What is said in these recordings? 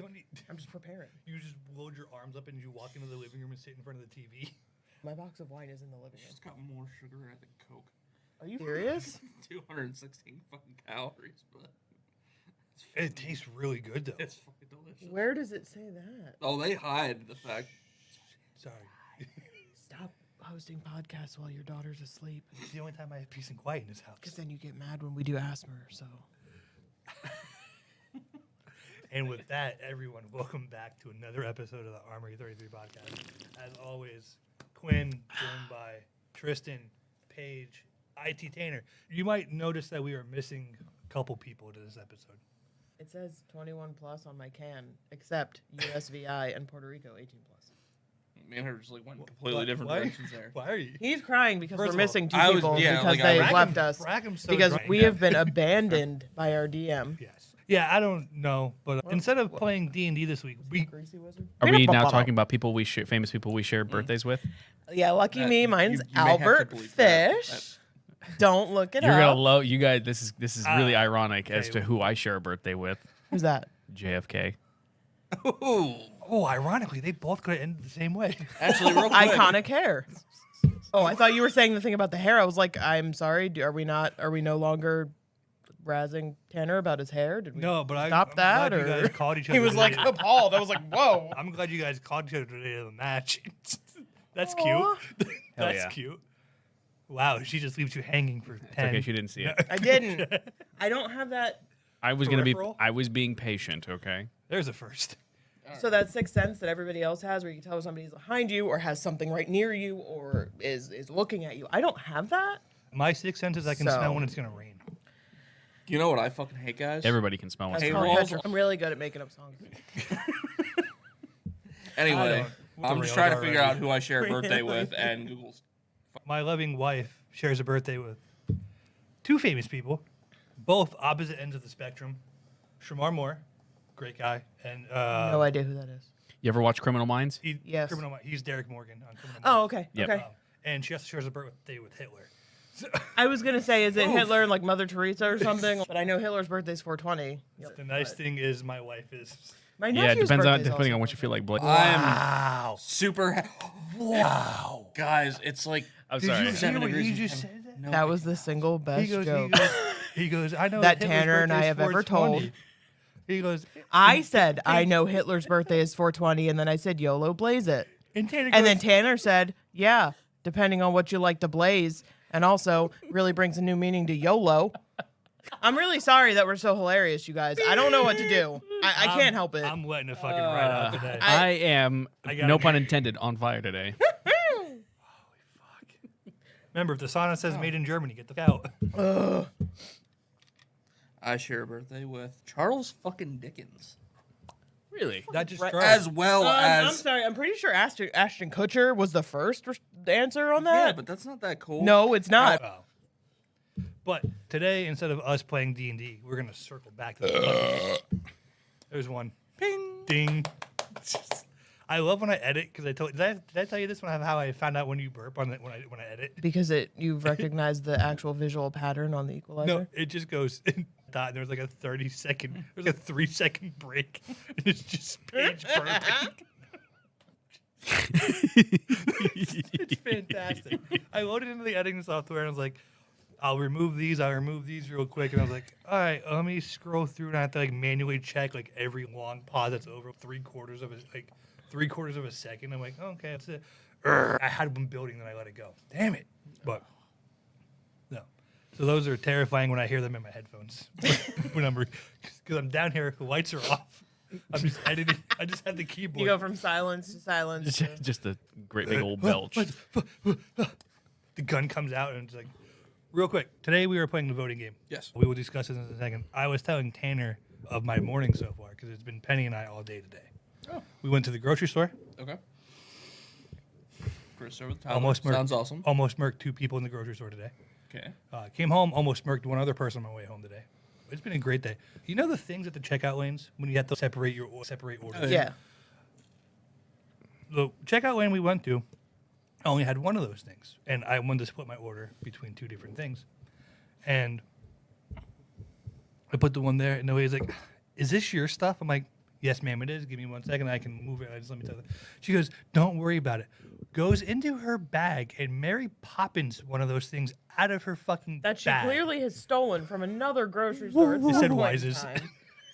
don't need. I'm just preparing. You just load your arms up and you walk into the living room and sit in front of the TV. My box of wine is in the living room. She's got more sugar in it than Coke. Are you serious? 216 fucking calories, but It tastes really good though. it's fucking delicious. Where does it say that? Oh, they hide the fact. Sorry. Stop hosting podcasts while your daughter's asleep. It's the only time I have peace and quiet in this house. Because then you get mad when we do Asthma, so. And with that, everyone, welcome back to another episode of the Armory 33 podcast. As always, Quinn, joined by Tristan, Paige, IT Tanner. You might notice that we are missing a couple people to this episode. It says 21 plus on my can, except USVI and Puerto Rico 18 plus. Me and her just like went completely different directions there. Why are you? He's crying because First we're of missing two all, people yeah, because like, they Rackham- left us. Rackham's so Because dry. we have been abandoned by our DM. Yes. Yeah, I don't know, but instead of playing D&D this week, we Greasy wizard. Are we now talking about people we share, famous people we share birthdays with? Yeah, lucky me. Mine's you may have to Albert believe that. Fish. Don't look it You're up. gonna love you guys. This is really ironic as okay. to who I share a birthday with. Who's that? JFK. oh, ironically, they both could have ended the same way. Actually, real quick. Iconic hair. Oh, I thought you were saying the thing about the hair. I was like, I'm sorry. Are we no longer razzing Tanner about his hair? Did we No, but stop I'm that? glad you Or guys called each other. he was like today. appalled. I was like, whoa. I'm glad you guys called each other today to the match. That's Aw. cute. That's yeah. cute. Wow, she just leaves you hanging for 10. Okay, she didn't see it. I didn't. I don't have that. I was Peripheral? I was being patient. Okay. There's a first. So that sixth sense that everybody else has, where you can tell if somebody's behind you or has something right near you or is looking at you. I don't have that. My sixth sense is I can So- smell when it's going to rain. You know what I fucking hate, guys? Everybody can smell That's one. Hey, called Rolls. Petra. I'm really good at making up songs. Anyway, I'm just trying to figure already. out who I share a birthday with, and Google's. My loving wife shares a birthday with two famous people, both opposite ends of the spectrum. Shamar Moore, great guy, and No idea who that is. You ever watch Criminal Minds? Yes. He's Derek Morgan on Criminal Oh, Minds. okay. Yep. Okay. And she also shares a birthday with Hitler. So, I was gonna say, is it Hitler and like Mother Teresa or something? But I know Hitler's birthday's 420. Yep. the nice thing is my wife is. My Yeah, it nephew's depends on birthday's depending also on what you feel like. Blake. Wow. Super. Wow. Guys, it's like. I'm Did sorry. you hear 7 what degrees he in just heaven. said? No, That was the single best joke. He goes, I know That Hitler's Tanner and I birthday is have ever 420. told. He goes, I said, I know Hitler's birthday is 420, and then I said, YOLO, blaze it. and Tanner goes, And then Tanner said, yeah, depending on what you like to blaze, and also really brings a new meaning to YOLO. I'm really sorry that we're so hilarious, you guys. I don't know what to do. I can't help it. I'm letting it fucking right out today. I am, I got no it. pun intended, on fire today. Remember, if the sauna says made in Germany, get the out. I share a birthday with Charles fucking Dickens. Really? That just Right. struck. As well I'm as. sorry. I'm pretty sure Ashton Kutcher was the first answer on Yeah, that. but that's not that cool. No, it's not. Oh. But today, instead of us playing D&D, we're gonna circle back to the There's one. Ping. Ding. I love when I edit because did I tell you this when how I found out when you burp when I edit? Because you've recognized the actual visual pattern on the equalizer. No, it just goes. And there's like a 30-second, there's a 3-second break, and it's just Paige burping. It's fantastic. I loaded into the editing software and I was like, I'll remove these real quick. And I was like, all right, let me scroll through and I have to like manually check like every long pause that's over 3/4 of a second. I'm like, okay, that's it. I had one building, then I let it go. Damn it. But no. So those are terrifying when I hear them in my headphones. Because I'm down here, the lights are off. I'm just editing. I just have the keyboard. You go from silence to silence. to- Just a great big old belch. The gun comes out and it's like, real quick. Today we were playing the voting game. Yes. We will discuss this in a second. I was telling Tanner of my morning so far because it's been Penny and I all day today. Oh. We went to the grocery store. Okay. First over with Tyler. Almost murked. Sounds awesome. Almost murked 2 people in the grocery store today. Okay. Came home, almost murked 1 other person on my way home today. It's been a great day. You know the things at the checkout lanes when you have to separate orders? yeah. The checkout lane we went to only had one of those things, and I wanted to split my order between 2 different things. And I put the one there, and the lady's like, "Is this your stuff?" I'm like, Yes, ma'am, it is. Give me 1 second. I can move it. Just let me tell you. She goes, don't worry about it. Goes into her bag and Mary Poppins one of those things out of her fucking That she bag. clearly has stolen from another grocery store. at They some said point in Wises. time.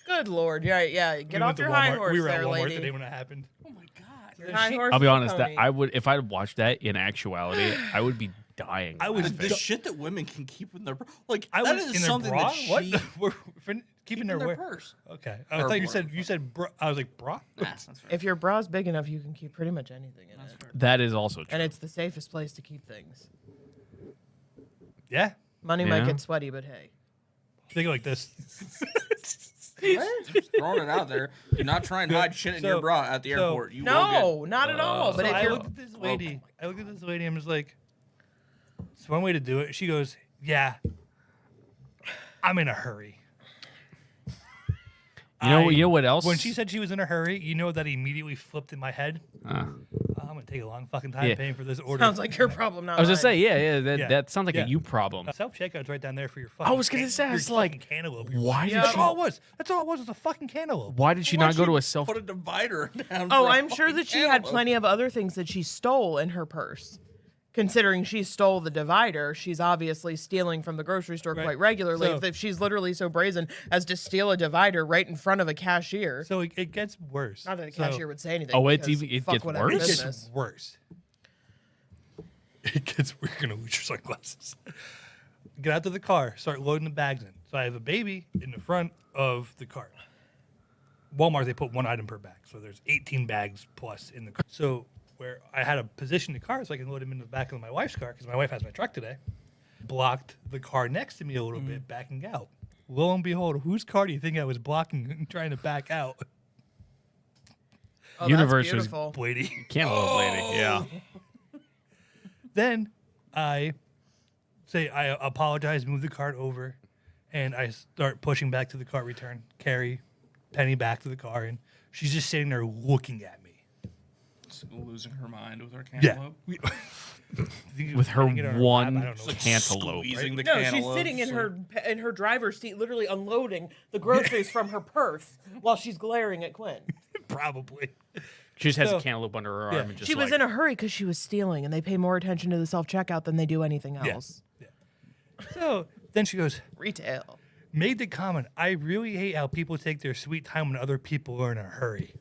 Good Lord. Yeah. Get We off went to your high Walmart. horse We were at there, Walmart lady. today when it happened. Oh my god. Your high horse I'll be is a honest. That pony. if I watched that in actuality, I would be dying. I was The shit that women can keep in their like I that was is in their something bra. that she What? We're keep keeping in their their where? purse. Okay. I Or thought you whatever. said bra. I was like bra. Nah, that's right. If your bra's big enough, you can keep pretty much anything in it. That is also true. And it's the safest place to keep things. Yeah. Money might Yeah. get sweaty, but hey. Think like this. Just throwing it out there. Do not try and hide shit in your bra at the airport. You will No, not at all. But So if I you're looked at this lady. I'm just like, it's one way to do it. She goes, yeah, I'm in a hurry. You know what else? When she said she was in a hurry, you know that immediately flipped in my head. I'm gonna take a long fucking time Yeah. paying for this order. sounds like your problem, not I was mine. gonna say, yeah, Yeah. that sounds like Yeah. a you problem. Self checkout's right down there for your fucking. I was gonna say, I your was like, fucking cantaloupe. why did That's she? all it was. That's all it was a fucking cantaloupe. Why did she Why'd not go you to a self? put a divider down. Oh, for a I'm sure fucking that she had cantaloupe? plenty of other things that she stole in her purse. Considering she stole the divider, she's obviously stealing from the grocery store Right. quite regularly. So- if she's literally so brazen as to steal a divider right in front of a cashier, So it gets worse. not that a So cashier would say anything. Oh, it's because even- it fuck gets whatever worse? It business. gets worse. It gets. We're gonna lose your sunglasses. Get out to the car. Start loading the bags in. So I have a baby in the front of the cart. Walmart, they put one item per bag, so there's 18 bags plus in the car. So where I had to position the car so I can load them in the back of my wife's car because my wife has my truck today. Blocked the car next to me a little bit, backing out. Lo and behold, whose car do you think I was blocking and trying to back out? Oh, Universe that's was beautiful. Lady. Cantaloupe lady. Yeah. Then I say I apologize, move the cart over, and I start pushing back to the cart return, carry Penny back to the car, and she's just sitting there looking at me. Losing her mind with her Yeah. cantaloupe. With her Getting it on her one lap, I don't know. cantaloupe. Squeezing the No, she's cantaloupe, sitting in so- her driver's seat, literally unloading the groceries from her purse while she's glaring at Quinn. Probably. She just has So- a cantaloupe under her arm Yeah. and just She was like, in a hurry because she was stealing, and they pay more attention to the self checkout than they do anything else. So then she goes, Retail. made the comment, I really hate how people take their sweet time when other people are in a hurry.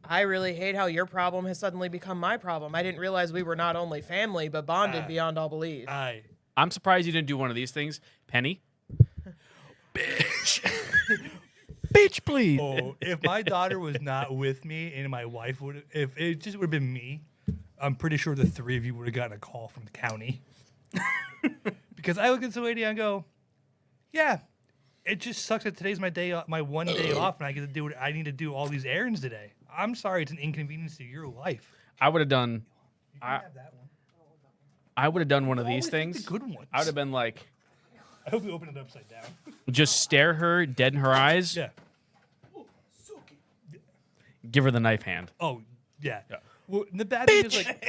I really hate how your problem has suddenly become my problem. I didn't realize we were not only family, but bonded beyond all belief. I'm surprised you didn't do one of these things. Penny. Bitch, please. Oh, if my daughter was not with me and my wife would, if it just would have been me, I'm pretty sure the three of you would have gotten a call from the county. Because I look at the lady and I go, yeah, it just sucks that today's my day, my one day off, and I get to do it. I need to do all these errands today. I'm sorry, it's an inconvenience to your life. I would have done. I Have that one. I would have done one of Always these pick things. the good ones. I would have been like, I hope you open it upside down. just stare her dead in her eyes. Yeah. Give her the knife hand. Oh, yeah. Well, the bad thing is like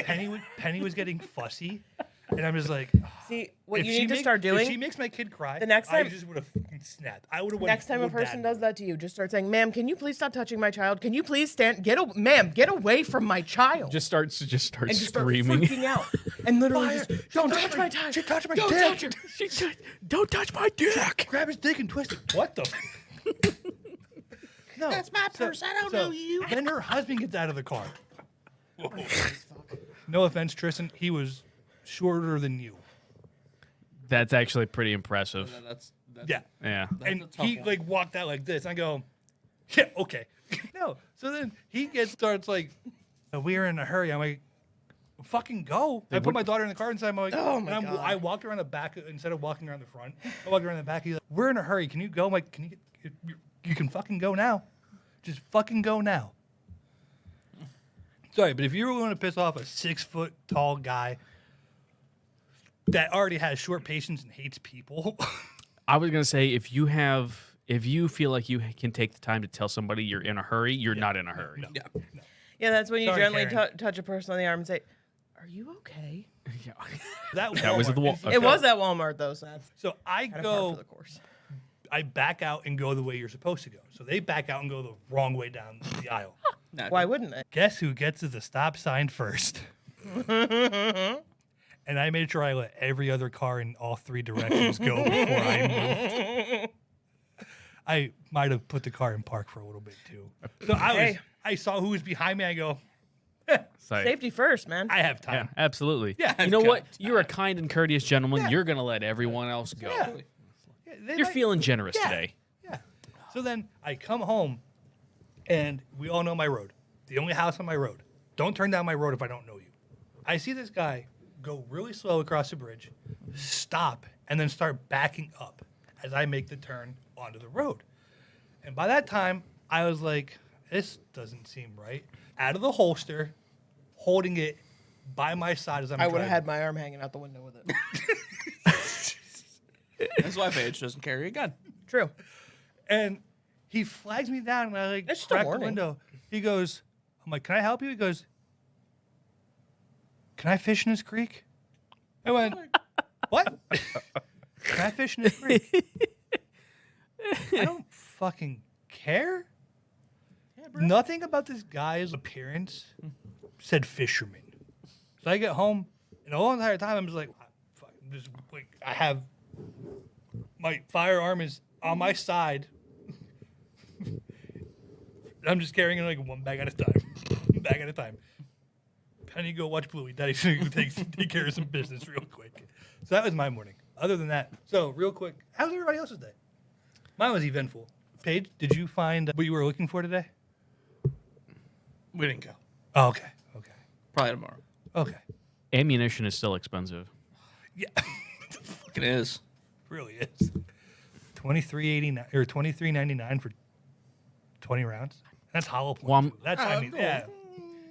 Penny was getting fussy, and I'm just like, See, what if you she need to make- start If she doing makes my kid cry, the next I time- just would have snapped. I would have. next time a person does that to you, just start saying, "Ma'am, can you please stop touching my child? Can you please stand? Ma'am, get away from my child!" Just start and just start screaming. freaking out, and literally just, "Don't touch my child! She touched my Don't dick. touch her!" Don't touch my dick. Grab his dick and twist it. What the? No, That's my purse. I don't know you. Then her husband gets out of the car. No offense, Tristan. He was shorter than you. That's actually pretty impressive. That's Yeah. Yeah. That's And a tough he one. like walked out like this. I go, yeah, okay. No. So then he starts like, we are in a hurry. I'm like, fucking go. I put my daughter in the car inside. I'm like, Oh my and God. I walked around the back instead of walking around the front. I walked around the back. He's like, we're in a hurry. Can you go? I'm like, can you get? You can fucking go now. Just fucking go now. Sorry, but if you were going to piss off a 6 foot tall guy that already has short patience and hates people. I was gonna say if you feel like you can take the time to tell somebody you're in a hurry, you're not in a hurry. No. Yeah. Yeah, that's when you Sorry, gently Karen. touch a person on the arm and say, "Are you okay?" That was at the Walmart. Wal- It was at Walmart though, so that's So I kind of par go. for the course. I back out and go the way you're supposed to go. So they back out and go the wrong way down the aisle. Not Why good. wouldn't they? Guess who gets to the stop sign first? And I made sure I let every other car in all 3 directions go before I moved. I might have put the car in park for a little bit too. So I saw who was behind me. I go, Sorry. Safety first, man. I have Yeah, time. absolutely. Yeah, you I've know got what? You're a kind and courteous gentleman. Yeah. You're gonna let everyone else go. Yeah. They You're might- feeling generous Yeah. today. Yeah. So then I come home, and we all know my road. The only house on my road. Don't turn down my road if I don't know you. I see this guy go really slow across the bridge, stop, and then start backing up as I make the turn onto the road. And by that time, I was like, this doesn't seem right. Out of the holster, holding it by my side as I'm I would have driving. had my arm hanging out the window with it. That's why Paige doesn't carry a gun. True. And he flags me down, and I like It's just a crack the warning. window. He goes, I'm like, can I help you? He goes, can I fish in this creek? I went, what? Can I fish in this creek? I don't fucking care. Nothing about this guy's appearance said fisherman. So I get home, and the whole entire time I'm just like, I have my firearm is on my side. I'm just carrying it like one bag at a time. Penny, go watch Bluey. Daddy's gonna take care of some business real quick. So that was my morning. Other than that, so real quick, how's everybody else's day? Mine was eventful. Paige, did you find what you were looking for today? We didn't go. Oh, okay. Probably tomorrow. Okay. Ammunition is still expensive. Yeah. It is. Really is. $23.89 or $23.99 for 20 rounds. That's hollow point. Well, I'm- too. That's I mean, yeah.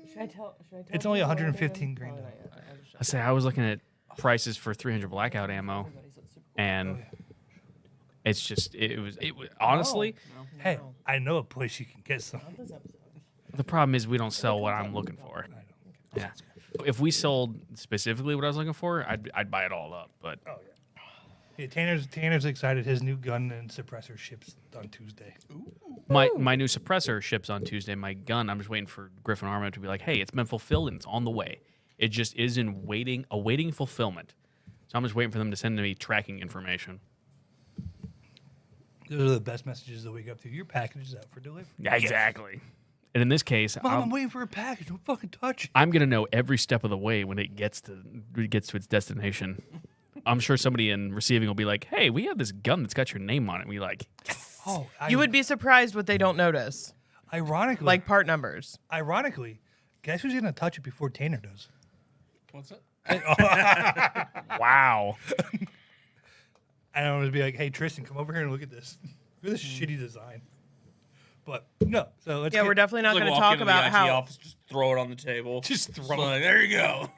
Should I tell? It's only 115 green. I was looking at prices for 300 blackout ammo, and it's just it was honestly Hey, I know a place you can get some. the problem is we don't sell what I'm looking for. Yeah. If we sold specifically what I was looking for, I'd buy it all up. But Oh yeah. Yeah, Tanner's excited. His new gun and suppressor ships on Tuesday. my new suppressor ships on Tuesday. My gun, I'm just waiting for Griffin Armament to be like, hey, it's been fulfilled and it's on the way. It just is awaiting fulfillment. So I'm just waiting for them to send me tracking information. Those are the best messages of the week up to. Your package is out for delivery. Yeah, exactly. And in this case, Mom, I'm waiting for a package. Don't fucking touch it. I'm gonna know every step of the way when it gets to its destination. I'm sure somebody in receiving will be like, "Hey, we have this gun that's got your name on it." And we like, yes. Oh, You would be surprised what they don't notice, ironically, like part numbers. guess who's gonna touch it before Tanner does? What's it? Wow. And I'm gonna be like, "Hey, Tristan, come over here and look at this. Look at this shitty design." But no, so let's. Yeah, get- we're definitely not Like going to walk talk into about the IT how office, just throw it on the table. Just throw So, it. like, there you go.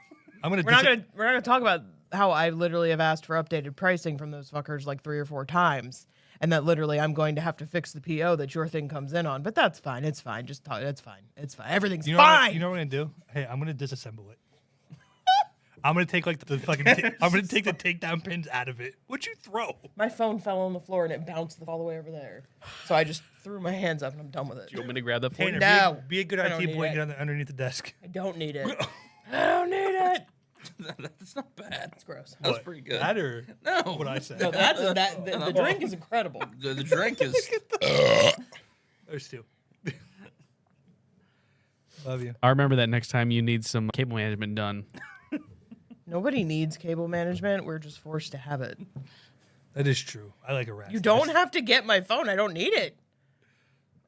I'm gonna. we're not going to talk about how I literally have asked for updated pricing from those fuckers like 3 or 4 times, and that literally I'm going to have to fix the PO that your thing comes in on. But that's fine. It's fine. Just talk. It's fine. It's fine. Everything's You know fine. What, you know what I'm gonna do? Hey, I'm gonna disassemble it. I'm gonna take like the fucking. I'm gonna take the takedown pins out of it. What'd you throw? My phone fell on the floor and it bounced all the way over there. So I just threw my hands up and I'm done with it. You want me to grab that for you? Tanner, No. be a good I don't IT need boy. it. Get underneath the desk. I don't need it. I don't need it. That's not bad. It's gross. That was What? pretty good. That or No. what I said? No, the drink is incredible. The drink is. There's 2. Love you. I remember that next time you need some cable management done. Nobody needs cable management. We're just forced to have it. That is true. I like a rat. You don't have to get my phone. I don't need it.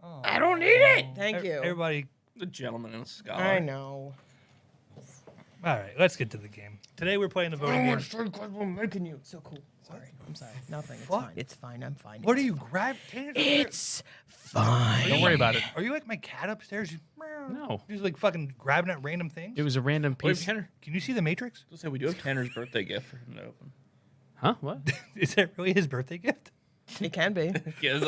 I don't need it. Thank you. Everybody. The gentleman in a scholar. I know. All right, let's get to the game. Today we're playing the voting game. I'm making you so cool. Sorry. I'm sorry. Nothing. It's What? fine. It's fine. I'm fine. What are you grab? Tanner's over there. It's fine. Don't worry about it. Are you like my cat upstairs? You, No. Just like fucking grabbing at random things. It was a random Wait, piece. Tanner. Can you see the Matrix? Let's say we do have Tanner's birthday gift for him to open. Huh? What? Is that really his birthday gift? It can be. Yeah,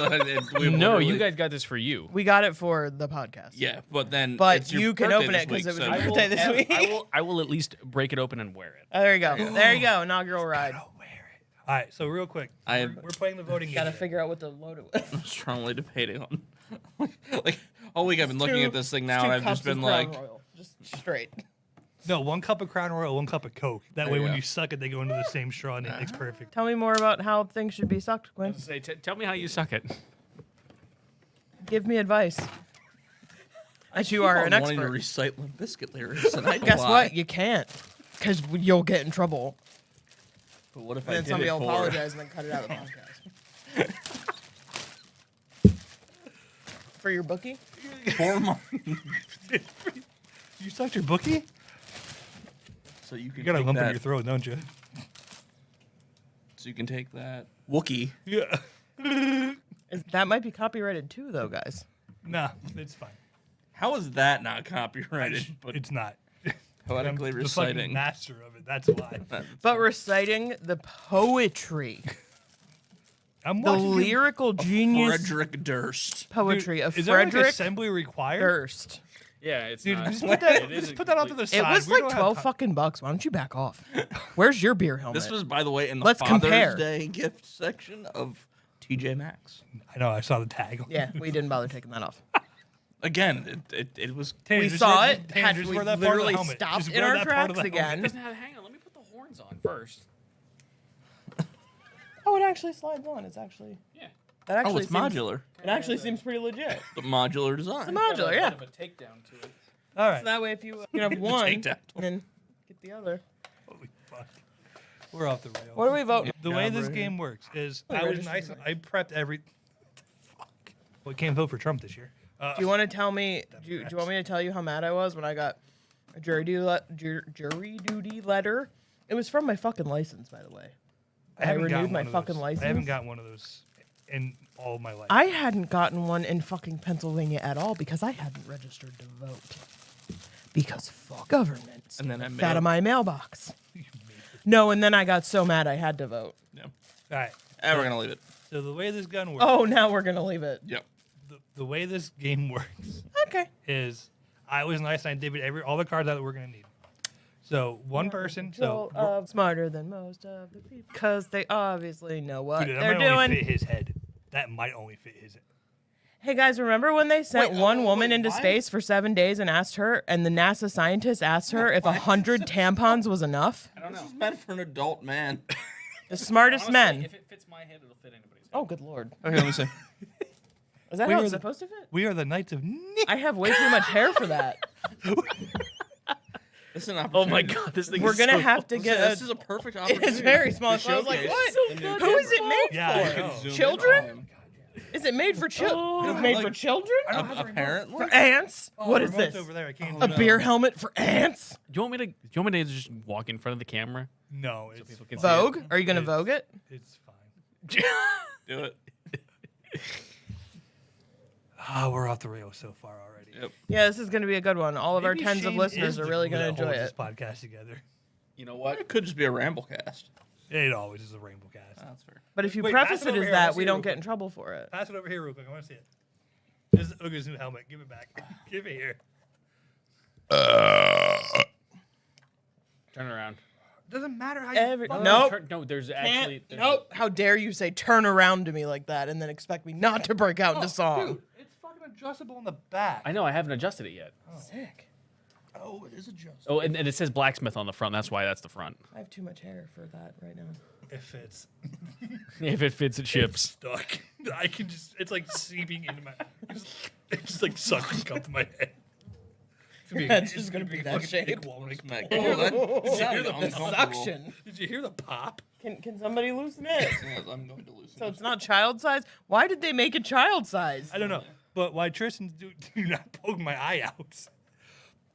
No, you guys got this for you. We got it for the podcast. Yeah, but then. But it's your you can birthday open this it 'cause week, it was so- your birthday this week. I will at least break it open and wear it. Oh, there you go. There you go. Inaugural ride. I'll wear it. All right, so real quick, we're playing the voting game. Gotta here. figure out what to load it with. I'm strongly debating on. Like all week I've been looking at this thing now, and I've just been like, just straight. No, 1 cup of Crown Royal, 1 cup of Coke. That There way, you when go. you suck it, they go into the same straw, and it makes perfect. Tell me more about how things should be sucked, Quinn. Say, tell me how you suck it. Give me advice. As you keep are on an wanting to expert. recite Limp Bizkit lyrics, and I know Guess why. what? You can't, because you'll get in trouble. But what if And I then did somebody it will for? apologize and then cut it out of the podcast. For your bookie? For my, You sucked your bookie? so you can You got a take lump in that. your throat, don't you? So you can take that Wookie. Yeah. That might be copyrighted too, though, guys. Nah, it's fine. How is that not copyrighted? But It's not. poetically I'm the reciting. fucking master of it. That's why. But reciting the poetry, I'm the watching lyrical genius Frederick Durst. poetry of Is that like Frederick assembly required? Durst. Yeah, it's Dude, not. just put that, it is just put that off to the side. It was We like don't have 12 time. fucking bucks. Why don't you back off? Where's your beer helmet? This was, by the way, in the Let's Father's compare. Day gift section of TJ Maxx. I know. I saw the tag. Yeah, we didn't bother taking that off. Again, it was. Tanner, We just saw wear- it. Tanner, Had just we wear that part of the literally helmet. stopped Just in wear our that part of tracks the helmet. again. Hang on, let me put the horns on first. Oh, it actually slides on. It's actually Yeah. that Oh, actually it's seems, modular. It actually seems pretty legit. The modular design. It's modular, yeah. Bit of a takedown to it. All right. So that way, if you can have one takedown. and then get the other. Holy fuck. We're off the rails. What are we voting? The way Yeah, this right. game works is Oh, I was registered nice. voter. I prepped every. Fuck. Well, can't vote for Trump this year. Do you want to tell me? Do you want me to tell you how mad I was when I got a jury duty letter? It was from my fucking license, by the way. I haven't gotten renewed my one of fucking those. license. I haven't gotten one of those in all of my life. I hadn't gotten one in fucking Pennsylvania at all because I hadn't registered to vote. Because fuck government. And then I Out of my mailbox. No, and then I got so mad I had to vote. Yeah. All right. And we're gonna leave it. So the way this gun works, Oh, now we're gonna leave it. Yep. the way this game works Okay. is I was nice and I divvied all the cards out that we're gonna need. So one person. So Smarter than most of the people because they obviously know what dude, that they're might only doing. fit his head. That might only fit his head. Hey guys, remember when they sent one woman into what? space for 7 days and asked her, and the NASA scientist asked her if 100 tampons was enough? I don't This know. is meant for an adult man. The smartest Honestly, men. If it fits my head, it'll fit anybody's head. Oh, good lord. Okay, let me see. Is that We how were it's the- supposed to fit? We are the Knights of Nick. I have way too much hair for that. This is an Oh opportunity. my god, this thing We're is gonna so have to This get is a. a perfect opportunity. It's very small. to So I was like, showcase what? the new Who is it camera. made Yeah, I for? know. Zoom in Children? on him. Is it made for children? It's made for like- children? Apparently. For ants? What is Remote's this? over there? I can't. A no. beer helmet for ants? Do you want me to just walk in front of the camera? No, it's People can see Vogue? it? Are you gonna Vogue it? it's fine. Do it. Ah, we're off the rails so far already. Yep. Yeah, this is gonna be a good one. All of our Maybe tens of Shane listeners is are the really glue gonna that enjoy holds it. This podcast together. You know what? It could just be a ramble cast. It always is a rainbow cast. That's fair. But if you Wait, preface pass it it over as here. I wanna that, see we it don't real get quick. in trouble for it. Pass it over here real quick. I want to see it. This is Uga's new helmet. Give it back. Give it here. Turn around. Doesn't matter how Every- fuck- Nope. No, there's Can't- actually. there's- Nope. How dare you say turn around to me like that and then expect me not to break out into song? Dude, it's fucking adjustable in the back. I know I haven't adjusted it yet. Sick. Oh, it is adjustable. Oh, and it says blacksmith on the front. That's why that's the front. I have too much hair for that right now. It fits. If it fits, it ships. Stuck. I can just. It's like seeping into my. It's just like sucking up to my head. It's gonna be- That's it's just gonna be a that fucking shape. big wall. Like, Smack. did you hear that? That sounded The uncomfortable. suction. Did you hear the pop? Can somebody loosen it? Yes, I'm going to lose. So it's not child size? Why did they make it child size? I don't know. But why Tristan do not poke my eye out.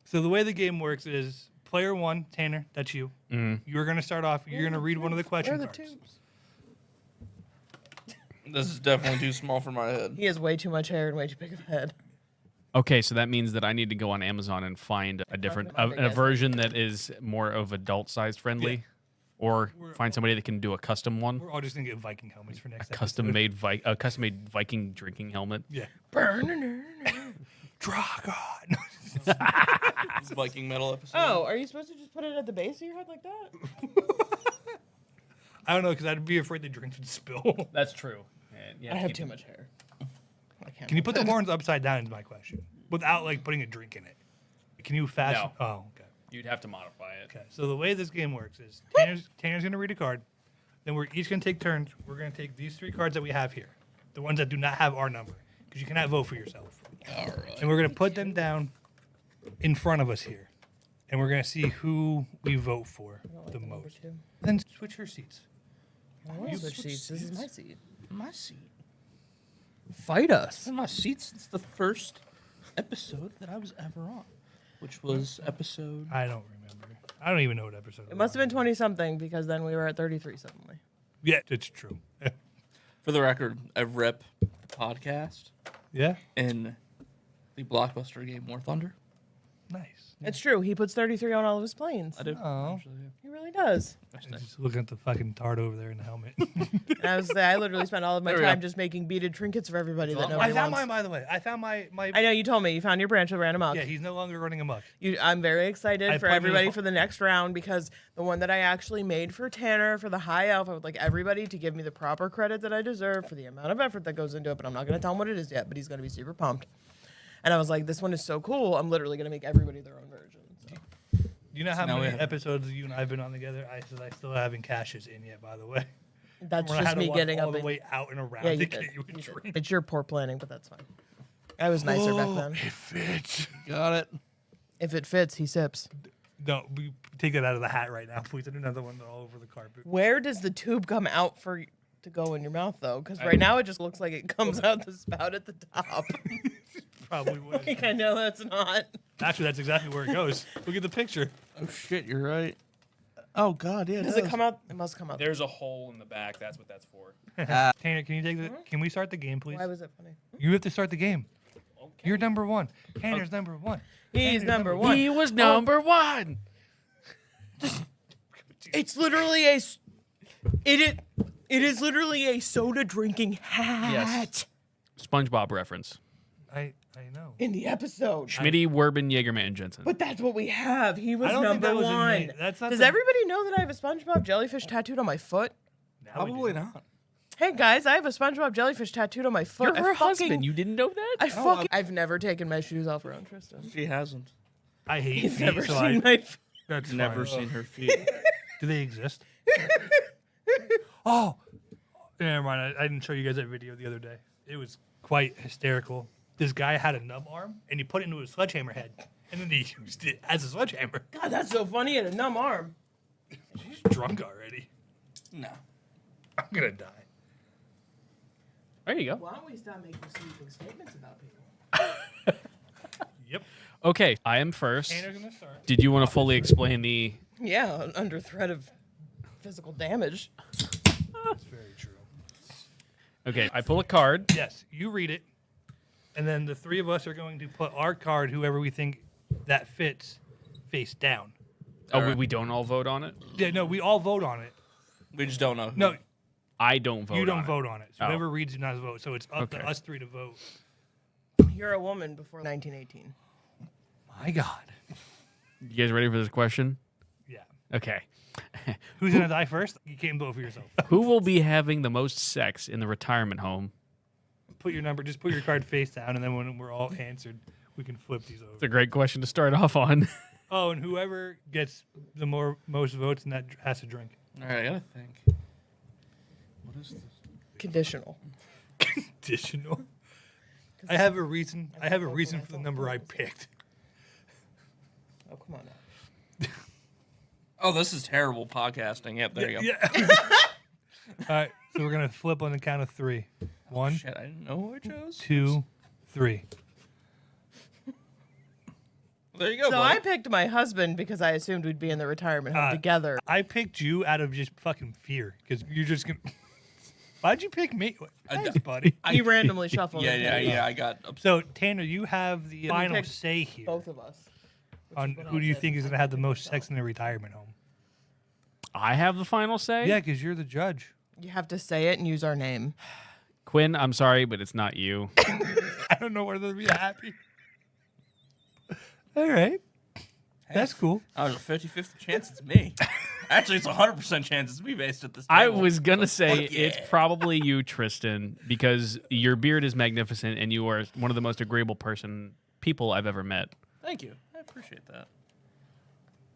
So the way the game works is player one, Tanner, that's you. You're gonna start off. You're gonna read one of the Where question are the cards. tubes? This is definitely too small for my head. He has way too much hair and way too big of a head. Okay, so that means that I need to go on Amazon and find a different a version that is more of adult-sized friendly, or find somebody that can do a custom one, We're all just gonna get Viking helmets for next episode. custom-made Viking drinking helmet. Yeah. Burn. Dragon. Viking metal episode. Oh, are you supposed to just put it at the base of your head like that? I don't know, because I'd be afraid the drinks would spill. That's true. Yeah, I have too much hair. I can't. Can you put the horns upside down is my question. Without, like, putting a drink in it. Can you fashion? No. Oh, okay. You'd have to modify it. Okay, so the way this game works is Tanner's going to read a card. Then we're each going to take turns. We're going to take these 3 cards that we have here. The ones that do not have our number. Because you cannot vote for yourself. All right. And we're going to put them down in front of us here. And we're going to see who we vote for the most. Then switch your seats. You switch seats. This is my seat. My seat. Fight us. It's in my seat since the first episode that I was ever on, which was episode. I don't remember. I don't even know what episode It must have been 20 something because then we were at 33 suddenly. Yeah, it's true. For the record, I rep the podcast Yeah? in the blockbuster game War Thunder. Nice. It's true. He puts 33 on all of his planes. I do. Oh. Actually, yeah. He really does. That's I'm nice. just looking at the fucking tart over there in the helmet. And I literally spent all of my There we time go. just making beaded trinkets for everybody that I I nobody found wants. mine, by the way. I found my I know you told me you found your branch that ran amok. Yeah, he's no longer running amok. I'm very excited I for put it in everybody the- for the next round because the one that I actually made for Tanner for the high elf, I would like everybody to give me the proper credit that I deserve for the amount of effort that goes into it. But I'm not going to tell him what it is yet. But he's going to be super pumped. And I was like, this one is so cool. I'm literally going to make everybody their own version. So. Do you know how now we many have- episodes you and I have been on together? I still haven't cashes in yet, by the way. That's When I had just to me walk getting all up. the and- way out and around Yeah, to you get did. you a You did. drink. It's your poor planning, but that's fine. I was nicer back then. It fits. Got it. If it fits, he sips. No, we take that out of the hat right now, please. I do another one all over the carpet. Where does the tube come out for to go in your mouth though? Because right now it just looks like it comes out the spout at the top. Probably would. Like, I know that's not. Actually, that's exactly where it goes. Look at the picture. Oh shit, you're right. Oh god, yeah. Does it come out? It must come out. There's a hole in the back. That's what that's for. Tanner, can you take the? Can we start the game, please? Why was it funny? You have to start the game. Okay. You're number 1. Tanner's number 1. He's Tanner's number one. He was number one. It's literally a. It is literally a soda drinking hat Yes. SpongeBob reference. I know. in the episode. Schmitty, Werbin, Jaegerman, Jensen. But that's what we have. He was I don't think number that was in one. the- that's not Does the- everybody know that I have a SpongeBob jellyfish tattooed on my foot? Now we Probably do. not. Hey guys, I have a SpongeBob jellyfish tattooed on my foot. You're her I fucking- husband. You didn't know that? I've never taken my shoes off around Tristan. She hasn't. I hate He's feet, never so seen I, my. that's Never fine. seen her feet. Do they exist? Oh, never mind. I didn't show you guys that video the other day. It was quite hysterical. This guy had a nub arm, and he put it into a sledgehammer head, and then he used it as a sledgehammer. God, that's so funny. He had a numb arm. She's drunk already. No. I'm gonna die. There you go. Why don't we stop making sweeping statements about people? Yep. Okay, I am first. Tanner's gonna start. Did you want to fully explain the? Yeah, under threat of physical damage. That's very true. Okay, I pull a card. Yes, you read it, and then the 3 of us are going to put our card, whoever we think that fits, face down. Oh, we don't all vote on it. Yeah, no, we all vote on it. We just don't know. who. No, I don't vote. you on don't it. vote on it. So Oh. whoever reads do not vote. So it's up to Okay. us 3 to vote. You're a woman before 1918. My God. You guys ready for this question? Yeah. Okay. Who's gonna die first? You can't vote for yourself. Who will be having the most sex in the retirement home? Put your number. Just put your card face down, and then when we're all answered, we can flip these over. It's a great question to start off on. Oh, and whoever gets the most votes, and that has to drink. All right, I gotta think. What is this? Conditional. Additional. I have a reason. I have a reason for the number I picked. Oh, come on now. Oh, this is terrible podcasting. Yep, there you go. Yeah. All right. So we're gonna flip on the count of 3. 1, Shit, I didn't know who I chose. 2, 3. There you go. So buddy. I picked my husband because I assumed we'd be in the retirement home together. I picked you out of just fucking fear because you're just gonna. Why'd you pick me? Thanks, buddy. He randomly shuffled. Yeah, it. yeah. I got upset. So Tanner, you have the final picked say here Both of us. on what who I do you said. think is gonna have the most sex in the retirement home. I have the final say. Yeah, because you're the judge. You have to say it and use our name. Quinn, I'm sorry, but it's not you. I don't know whether to be happy. All right, that's cool. I was a 50-50 chance it's me. Actually, it's 100% chance it's me based at this I table. was gonna say Fuck yeah. it's probably you, Tristan, because your beard is magnificent and you are one of the most agreeable people I've ever met. Thank you. I appreciate that.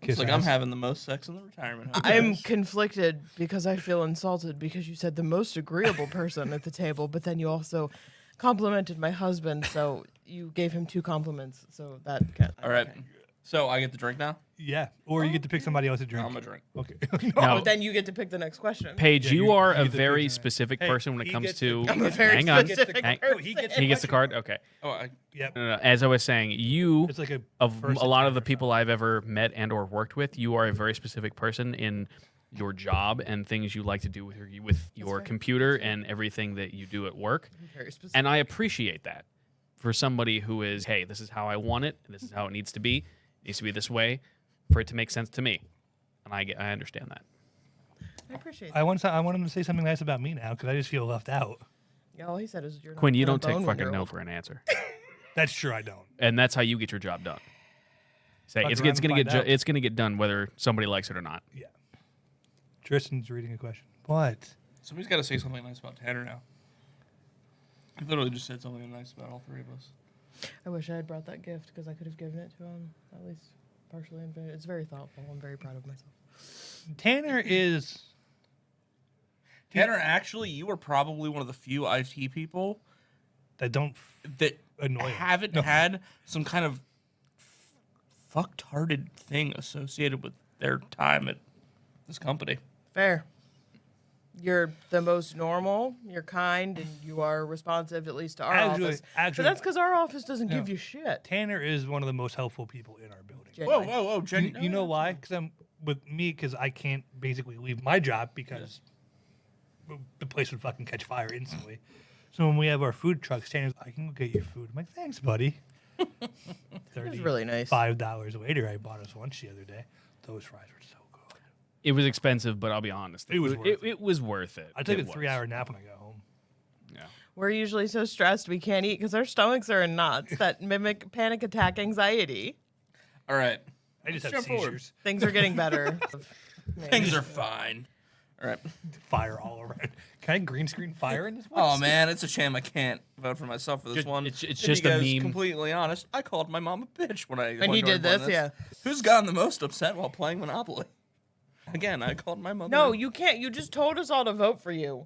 Kiss It's like ass. I'm having the most sex in the retirement home. I'm conflicted because I feel insulted because you said the most agreeable person at the table, but then you also complimented my husband, so you gave him 2 compliments. So that All right. okay. So I get the drink now? Yeah, or you get to pick somebody else to drink. I'm a drink. Okay. Now, But then you get to pick the next question. Paige, Yeah, you you are get a the very picture. specific Hey, person when it he comes gets to. the- I'm a very Hang on. specific Hang- person. he gets He gets the card. Okay. Oh, Yep. No, as I was saying, you It's like a of first a lot of the attempt or people I've ever met and or worked with, you are a very specific person in your job and things you like to do with your fair. computer and everything that you do at work. Very specific. And I appreciate that for somebody who is, hey, this is how I want it. This is how it needs to be. It needs to be this way for it to make sense to me. And I understand that. I appreciate I want him to say something nice about me now because I just feel left out. that. All he said is you're not Quinn, you gonna don't take bone when fucking you're no old. for an answer. That's true. I don't. And that's how you get your job done. Say Fuck it's around and gonna find get out. it's gonna get done whether somebody likes it or not. Yeah. Tristan's reading a question. What? somebody's got to say something nice about Tanner now. He literally just said something nice about all 3 of us. I wish I had brought that gift because I could have given it to him at least partially. It's very thoughtful. I'm very proud of myself. Tanner is. Tanner, actually, you are probably one of the few IT people That don't that annoy him. haven't had some kind of fucktarded thing associated with their time at this company. Fair. You're the most normal, you're kind, and you are responsive, at least to our office. But that's because our office doesn't give you shit. Tanner is one of the most helpful people in our building. Whoa, Genuine. whoa, whoa, Jen. You know why? Because I'm with me because I can't basically leave my job because the place would fucking catch fire instantly. So when we have our food trucks, Tanner's like, I can go get you food. I'm like, thanks, buddy. was really nice. $5 later, I bought us lunch the other day. Those fries were so good. It was expensive, but I'll be honest. It was worth it. It was worth it. I took It a 3-hour nap when I got home. Yeah. We're usually so stressed we can't eat because our stomachs are in knots that mimic panic attack anxiety. All right. I just Let's have jump forward. seizures. Things are getting better. Things are fine. All right. Fire all around. Can I green screen fire in this one? Oh, man, it's a shame I can't vote for myself for this Just- one. it's To just be a guys meme. completely honest, I called my mom a bitch when I When he did joined this, yeah. Who's gotten the most upset while playing Monopoly? Again, I called my mother. No, you can't. You just told us all to vote for you.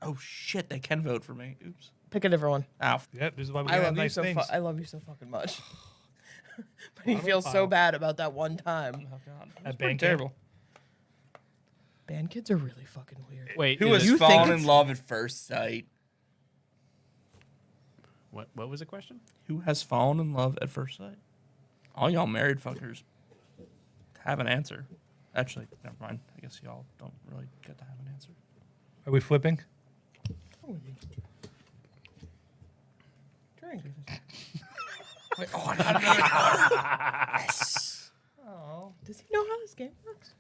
Oh, shit, they can vote for me. Oops. Pick a different one. Ow. Yep, this is why we I have love you nice so. things. I love you so fucking much. But he Bottom feels so pile. bad about that one time. Oh, God. At That's pretty Banter. terrible. Band kids are really fucking weird. Wait, Who is has it- You think fallen it's- in love at first sight? what was the question? Who has fallen in love at first sight? All y'all married fuckers have an answer. Actually, never mind. I guess y'all don't really get to have an answer. Are we flipping? Drink. Wait, oh, I got another card. Does he know how this game works?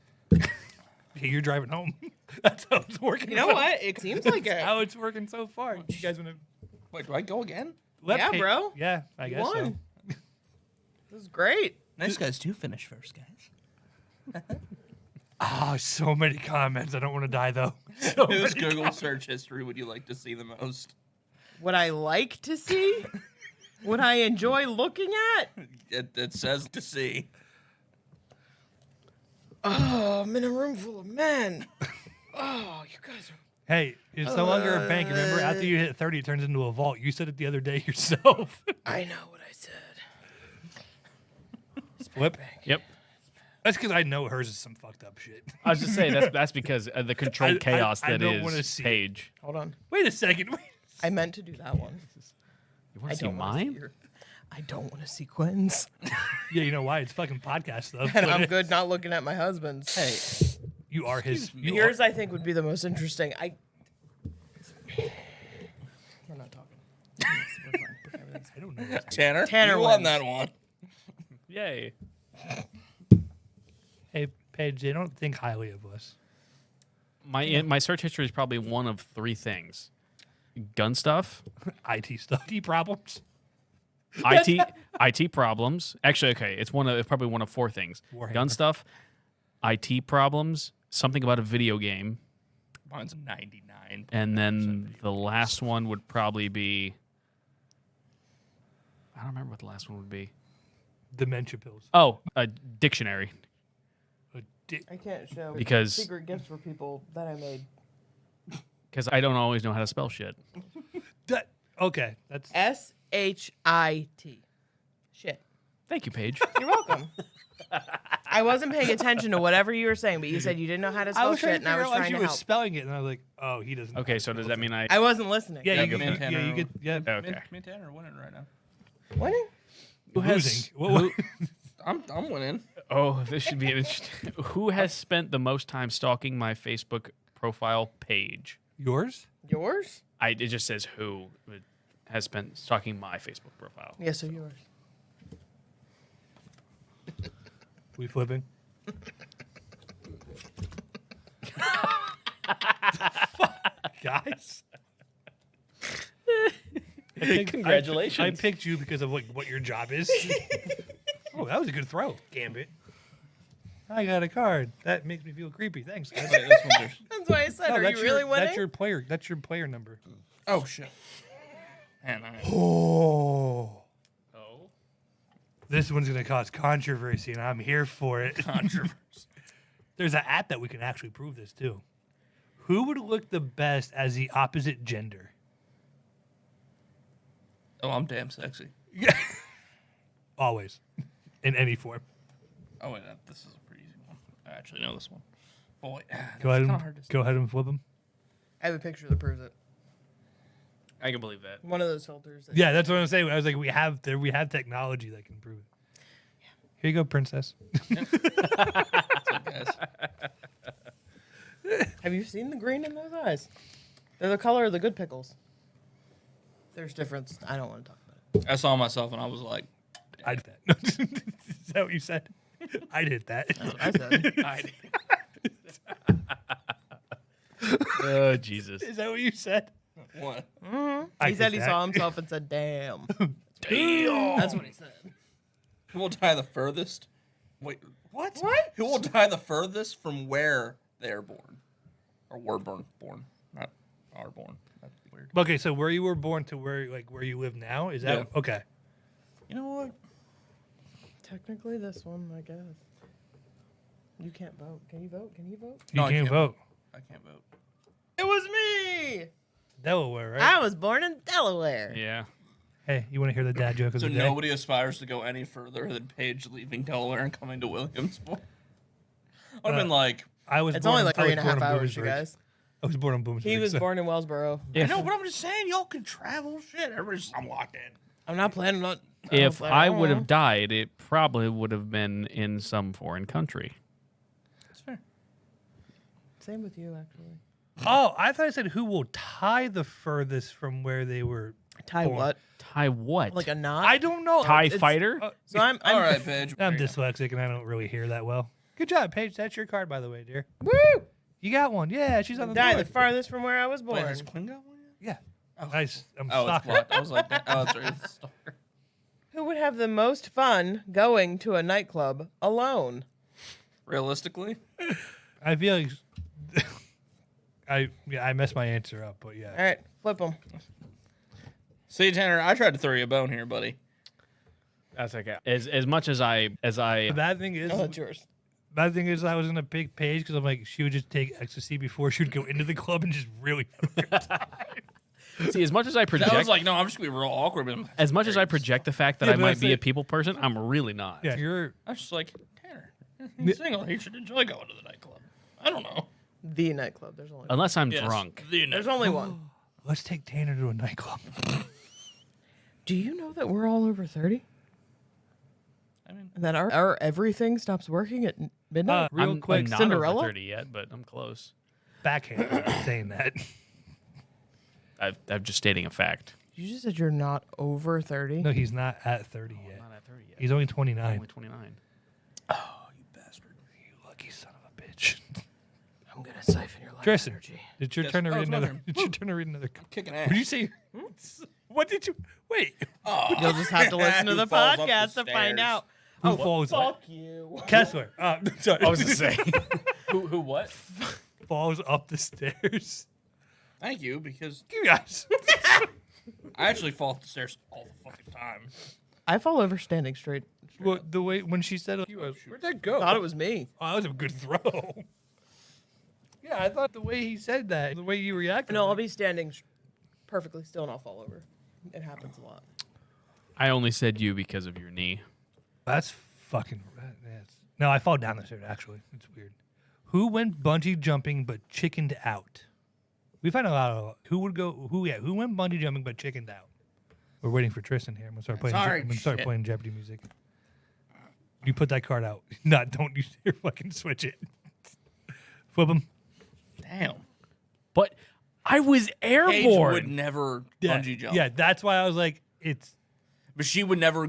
Hey, you're driving home. That's how it's working. You know what? It seems like That's it. how it's working so far. You guys want to? Wait, do I go again? Yeah, bro. Yeah, I You guess so. won. This is great. Nice guys do finish first, guys. Oh, so many comments. I don't want to die though. So Whose many Google search history would you like to see the most? Would I like to see? Would I enjoy looking at? It says to see. Oh, I'm in a room full of men. Oh, you guys are. Hey, it's no longer a bank. Remember, after you hit 30, it turns into a vault. You said it the other day yourself. I know what I said. Flip. Yep. That's because I know hers is some fucked up shit. I was just saying that's because of the controlled chaos I that don't wanna is see it. Paige. Hold on. Wait a second. Wait. I meant to do that one. You I want to see don't want to see mine? your. I don't want to see Quinn's. Yeah, you know why? It's fucking podcast stuff. And but I'm good not looking at my husband's. Hey, You are his. me. You Yours, are, I think, would be the most interesting. We're not talking. We're fine. Everything's I don't know. Tanner, Tanner you won wins. that one. Yay. Hey, Paige, they don't think highly of us. My search history is probably one of 3 things: gun stuff, IT stuff. IT problems. IT problems. Actually, okay, it's probably one of 4 things: Warhammer. gun stuff, IT problems, something about a video game, Mine's 99. and then the last one would probably be. I don't remember what the last one would be. Dementia pills. Oh, a dictionary. I can't show Because- secret gifts for people that I made. Because I don't always know how to spell shit. Okay, that's SHIT. Shit. Thank you, Paige. You're welcome. I wasn't paying attention to whatever you were saying, but you said you didn't know how to I spell was trying shit, to and I figure was out why trying she to was help. spelling it, and I was like, oh, he doesn't. Okay, so does that mean I? I wasn't listening. Yeah, you me and get. Tanner Yeah, you get. Yeah. Okay. Me and Tanner are winning right now. Winning? Losing. What? I'm winning. Oh, this should be interesting. Who has spent the most time stalking my Facebook profile page? Yours? Yours? It just says who has spent stalking my Facebook profile. Yes, so yours. We flipping? Guys. Congratulations. I picked you because of like what your job is. Oh, that was a good throw, Gambit. I got a card. That makes me feel creepy. Thanks, guys. Wait, this one's yours. That's why I said, No, are that's you really your, winning? That's your player. That's your player number. Oh shit. Man, Oh. Oh. This one's gonna cause controversy, and I'm here for it. controversy. There's an app that we can actually prove this too. Who would look the best as the opposite gender? Oh, I'm damn sexy. Yeah. Always. In any form. Oh wait, this is a pretty easy one. I actually know this one. Boy, Go ahead and flip them. I have a picture that proves it. I can believe that. One of those filters. Yeah, that's what I'm saying. I was like, we have technology that can prove it. Here you go, princess. Guys. Have you seen the green in those eyes? They're the color of the good pickles. There's difference. I don't want to talk about it. I saw myself and I was like, I did that. Is that what you said? I did that. That's what I said. Oh, Jesus. Is that what you said? what? I He said did he that. saw himself and said, damn. Damn. That's what he said. Who will die the furthest? Wait, what? What? Who will die the furthest from where they are born? Or were born. Not are born. That's weird. Okay, so where you were born to where you live now? Is that Yeah. okay? You know what? Technically, this one, I guess. You can't vote. Can you vote? Can you vote? You No, I can't can't vote. I can't vote. It was me. Delaware, right? I was born in Delaware. Yeah. Hey, you want to hear the dad joke of So the day? nobody aspires to go any further than Paige leaving Delaware and coming to Williamsport. I'd have been like, I was. It's born, only like I was 3.5 born in hours, you Bloomsburg. guys. I was born in Bloomsburg. He was so- born in Wellsboro. I know, but I'm just saying, y'all can travel. Shit, I'm locked in. I'm not planning on. If I would Oh. have died, it probably would have been in some foreign country. That's fair. Same with you, actually. Oh, I thought I said who will tie the furthest from where they were. Tie Born. what? Tie what? Like a knot? I don't know. Tie It's- fighter? So I'm All right, Paige. I'm dyslexic and I don't really hear that well. Good job, Paige. That's your card, by the way, dear. Woo! You got one. Yeah, she's on the Die board. the farthest from where I was born. Wait, has Quinn got one yet? Yeah. Oh. I'm Oh, it's stalker. blocked. I was like, oh, that's right. It's the star. Who would have the most fun going to a nightclub alone? Realistically, I feel like I messed my answer up, but yeah. All right, flip them. see, Tanner, I tried to throw you a bone here, buddy. That's okay. As much as I The bad thing is, Oh, that's yours. I was gonna pick Paige because I'm like she would just take ecstasy before she would go into the club and just really. see, as much as I project, I was like, no, I'm just gonna be real awkward. But I'm as much as I project the fact that Yeah, I but might that's be a it. people person, I'm really not. Yeah, you're. I was just like, Tanner, he's single. He should enjoy going to the nightclub. I don't know. The nightclub. There's only Unless I'm Yes, drunk. the There's nightclub. only one. Let's take Tanner to a nightclub. Do you know that we're all over 30? I mean, And that our everything stops working at midnight? Real I'm quick, not Cinderella? over 30 yet, but I'm close. Backhand saying that. I'm just stating a fact. You just said you're not over 30? No, he's not at 30 yet. Not at 30 yet. He's only I'm 29. only 29. you bastard. You lucky son of a bitch. I'm going to siphon your life Tristan, energy. it's your Yes. turn to Oh, read it's my another. turn. It's your turn to read another. Kicking What did you ass. say? What did you? Wait. Oh. You'll just have to listen to Who the falls up podcast the to find stairs? out. Who falls? Fuck you. Kessler. Sorry. I was to say. Who what? Falls up the stairs. Thank you, because You guys. I actually fall up the stairs all the fucking time. I fall over standing straight. Well, the way when she said, "Where'd that go?" Thought it was me. Oh, that was a good throw. Yeah, I thought the way he said that, the way you reacted. No, I'll be standing perfectly still and I'll fall over. It happens a lot. I only said you because of your knee. That's fucking. No, I fall down the stairs. Actually, it's weird. Who went bungee jumping but chickened out? We find a lot of who would go. Who went bungee jumping but chickened out? We're waiting for Tristan here. I'm gonna start playing. Sorry, I'm gonna start shit. playing Jeopardy music. You put that card out. Don't you dare fucking switch it. Flip him. Damn. But I was Paige airborne. would never Yeah, bungee jump. yeah, that's why I was like, it's. But she would never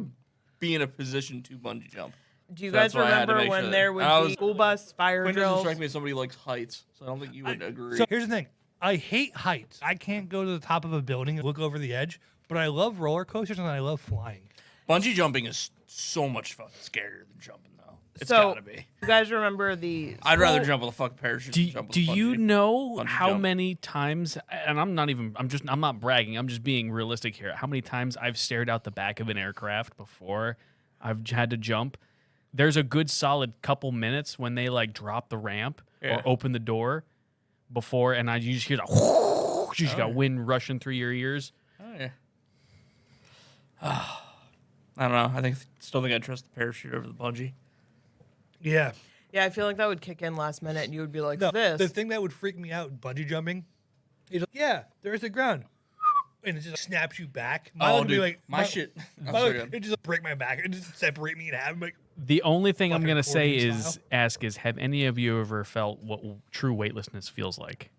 be in a position to bungee jump. Do you So guys that's why I had to remember make when sure there that- would I be was- school bus fire Quinn doesn't drills? strike me as somebody who likes heights, so I don't think you would agree. So here's the thing. I hate heights. I can't go to the top of a building and look over the edge, but I love roller coasters and I love flying. Bungee jumping is so much fucking scarier than jumping, though. It's So, gotta be. You guys remember the? I'd rather school- jump with a fucking parachute Do, than jump with do a you bungee. know Bungee how jump. many times, and I'm not bragging, I'm just being realistic here, how many times I've stared out the back of an aircraft before I've had to jump? There's a good solid couple minutes when they like drop the ramp Yeah. or open the door before, and you just hear the you just got wind rushing through your ears. Oh, yeah. I don't know. Still think I'd trust the parachute over the bungee. Yeah. Yeah, I feel like that would kick in last minute, and you would be like, No, "This." the thing that would freak me out bungee jumping is like, yeah, there's the ground. And it just snaps you back. Mine would be like, my shit. I'm mine sorry, would- it just break my back. It just separate me in half. I'm like, The only thing I'm Fucking gonna say accordion is style. have any of you ever felt what true weightlessness feels like?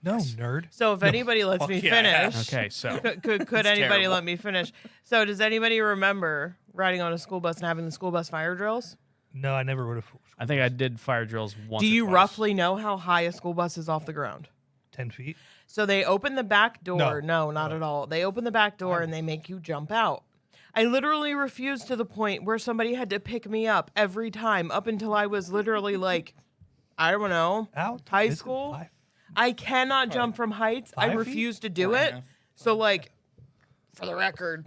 no, nerd. So if anybody lets me yeah. finish, Okay, so could anybody terrible. let me finish? So does anybody remember riding on a school bus and having the school bus fire drills? No, I never rode a I think I did fire drills once. Do or you twice. roughly know how high a school bus is off the ground? 10 feet. So they open the back door. No. No, not at all. They open the back door and they make you jump out. I literally refused to the point where somebody had to pick me up every time up until I was literally like, I don't know, Out. high Is it school. 5? I cannot jump from heights. I 5 feet? refuse to do 4.5. it. So like, for the record,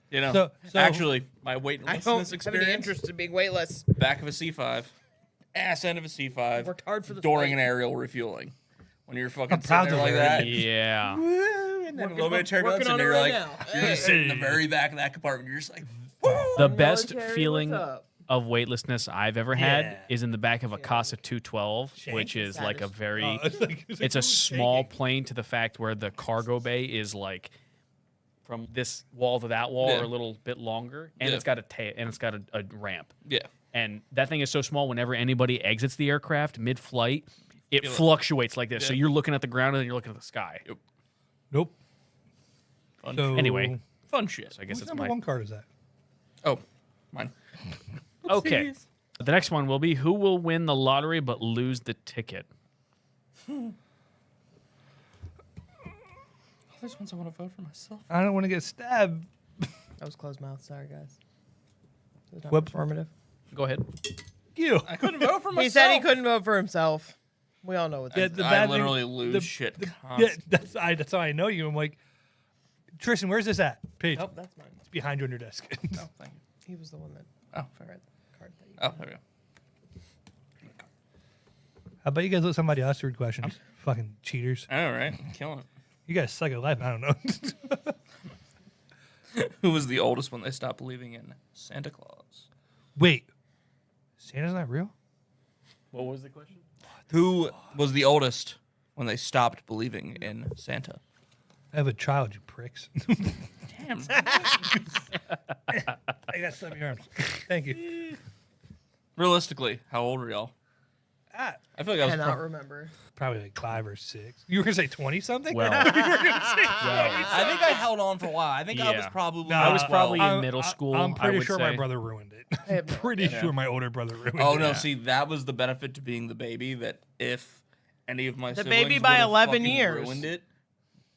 You know, So- actually, my weight and I don't lessness have any experience, interest in being weightless. back of a C5, ass end of a C5, Worked hard for the during flight. an aerial refueling. When you're fucking I'm proud sitting there of like her. that, Yeah. and then a little bit of turbulence, working and on it you're right like, now. you're Hey. just sitting in the very back of that compartment. You're just like, The best Military, feeling what's up? of weightlessness I've ever had Yeah. is in the back of a Casa 212, which is like a very it's a small plane to the fact where the cargo bay is like from this wall to that wall Yeah. or a little bit longer, and Yeah. it's got a tail and it's got a ramp. yeah. And that thing is so small. Whenever anybody exits the aircraft mid-flight, it Feel it. fluctuates like this. So Yeah. you're looking at the ground and then you're looking at the sky. Nope. Fun, So, Anyway. fun shit. So I guess whose it's number my one card is that? Oh, mine. okay. The next one will be who will win the lottery but lose the ticket. There's ones I want to vote for myself. I don't want to get stabbed. That was closed mouth. Sorry, guys. It was not Whoop. performative. Go ahead. You. I couldn't vote for myself. He said he couldn't vote for himself. We all know what that Yeah, is. the I bad thing- literally lose the- shit Yeah, constantly. that's how I know you. I'm like, Tristan, where's this at? Paige. Nope, that's mine. It's behind you on your desk. Oh, thank you. He was the one that Oh, read the card that you oh, there we go. How about you guys let somebody else read questions? Fucking cheaters. All right, killing You guys suck at life. I don't know. it. Who was the oldest when they stopped believing in Santa Claus? Wait. Santa's not real? What was the question? Who was the oldest when they stopped believing in Santa? I have a child, you pricks. Damn. I got stubby arms. Thank you. Realistically, how old are y'all? Ah, I feel like I was cannot remember. probably like 5 or 6. You were going to say 20 something? Well, I think I held on for a while. I think I was Yeah. probably. No, I was 12. probably in middle school. I'm I pretty would sure my say. brother ruined it. I have no pretty idea. sure my older brother ruined it. Oh no! Yeah. See, that was the benefit to being the baby. That if any of my The siblings baby by would've 11 fucking years. ruined it,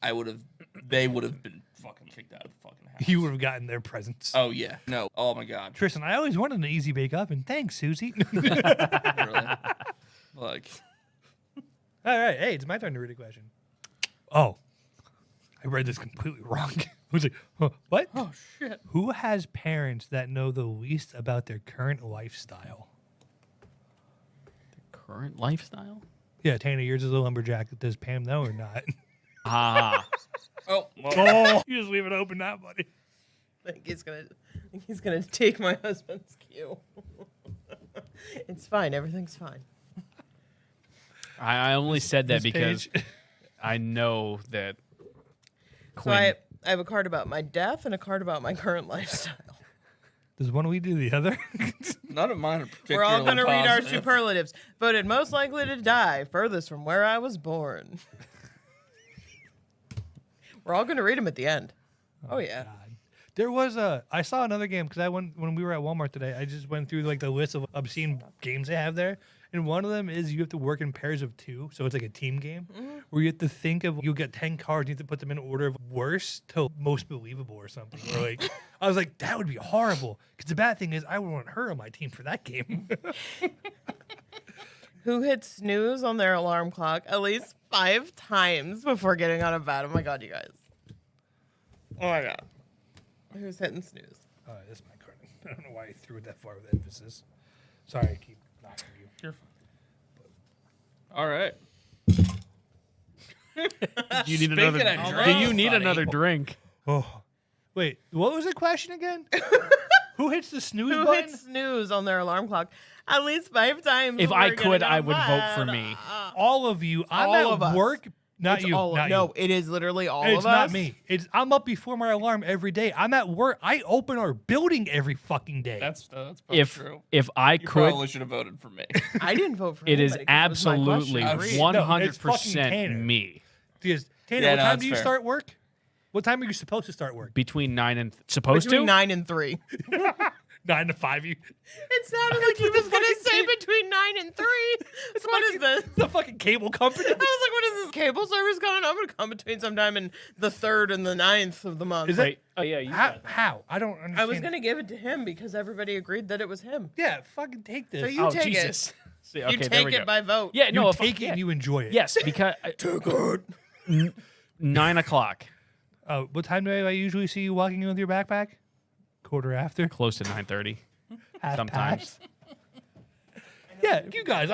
I would have. They would have been fucking kicked out of the fucking house. You would have gotten their presents. Oh yeah. No. Oh my god. Tristan, I always wanted an easy bake oven. Thanks, Susie. Really? Like. All right, hey, it's my turn to read a question. Oh, I read this completely wrong. I was like, huh, what? Oh shit. Who has parents that know the least about their current lifestyle? Current lifestyle? Yeah, Tana, yours is a lumberjack. Does Pam know or not? Ah. Oh. Well, Oh, you just leave it open, now, buddy. I think he's gonna take my husband's cue. It's fine. Everything's fine. I only said that Miss because Paige. I know that So Quinn. I have a card about my death and a card about my current lifestyle. Does one lead to the other? none of mine are particularly We're all gonna read our positive. superlatives. Voted most likely to die, furthest from where I was born. We're all gonna read them at the end. Oh yeah. God. There was I saw another game because I went when we were at Walmart today. I just went through like the list of obscene games they have there, and one of them is you have to work in pairs of two, so it's like a team game where you have to think of you'll get 10 cards, you have to put them in order of worst to most believable or something. Or like I was like that would be horrible because the bad thing is I would want her on my team for that game. Who hits snooze on their alarm clock at least 5 times before getting out of bed? Oh my god, you guys. Oh my god. Who's hitting snooze? All right, this is my card. I don't know why I threw it that far with emphasis. Sorry, I keep knocking you. You're fine. All right. You need Speaking another. of Do drink, you need buddy. another drink? Oh, wait, what was the question again? Who hits the snooze Who button? hits snooze on their alarm clock at least 5 times? If before I getting could, out I of would vote for bed? me. All of you. I'm All at of us. work. Not It's you. all- Not no, you. it is literally all It's of not us. me. I'm up before my alarm every day. I'm at work. I open our building every fucking day. That's probably If true. I You could, probably should have voted for me. I didn't vote for it is anybody 'cause was my absolutely question. one- 100% Tanner. me. Because Tanner, Yeah, what no, time that's do you fair. start work? What time are you supposed to start work? Between 9 and supposed Between to. 9 and 3. 9 to 5. You. It sounded like he was going to say fucking- between 9 and 3. What is this? The fucking cable company. I was like, what is this cable service going? I'm going to come between sometime in the 3rd and the 9th of the month. Is that- Wait. Oh yeah. You How? I don't understand. I was going to give it to him because everybody agreed that it was him. Yeah, fucking take this. So you Oh take Jesus. See, it. okay, You there take we go. it by vote. Yeah. you No. If take it and you enjoy it. Yes, because 9 o'clock, What time do I usually see you walking in with your backpack? Quarter after. close to 9:30. Half Sometimes. past. Yeah, you guys.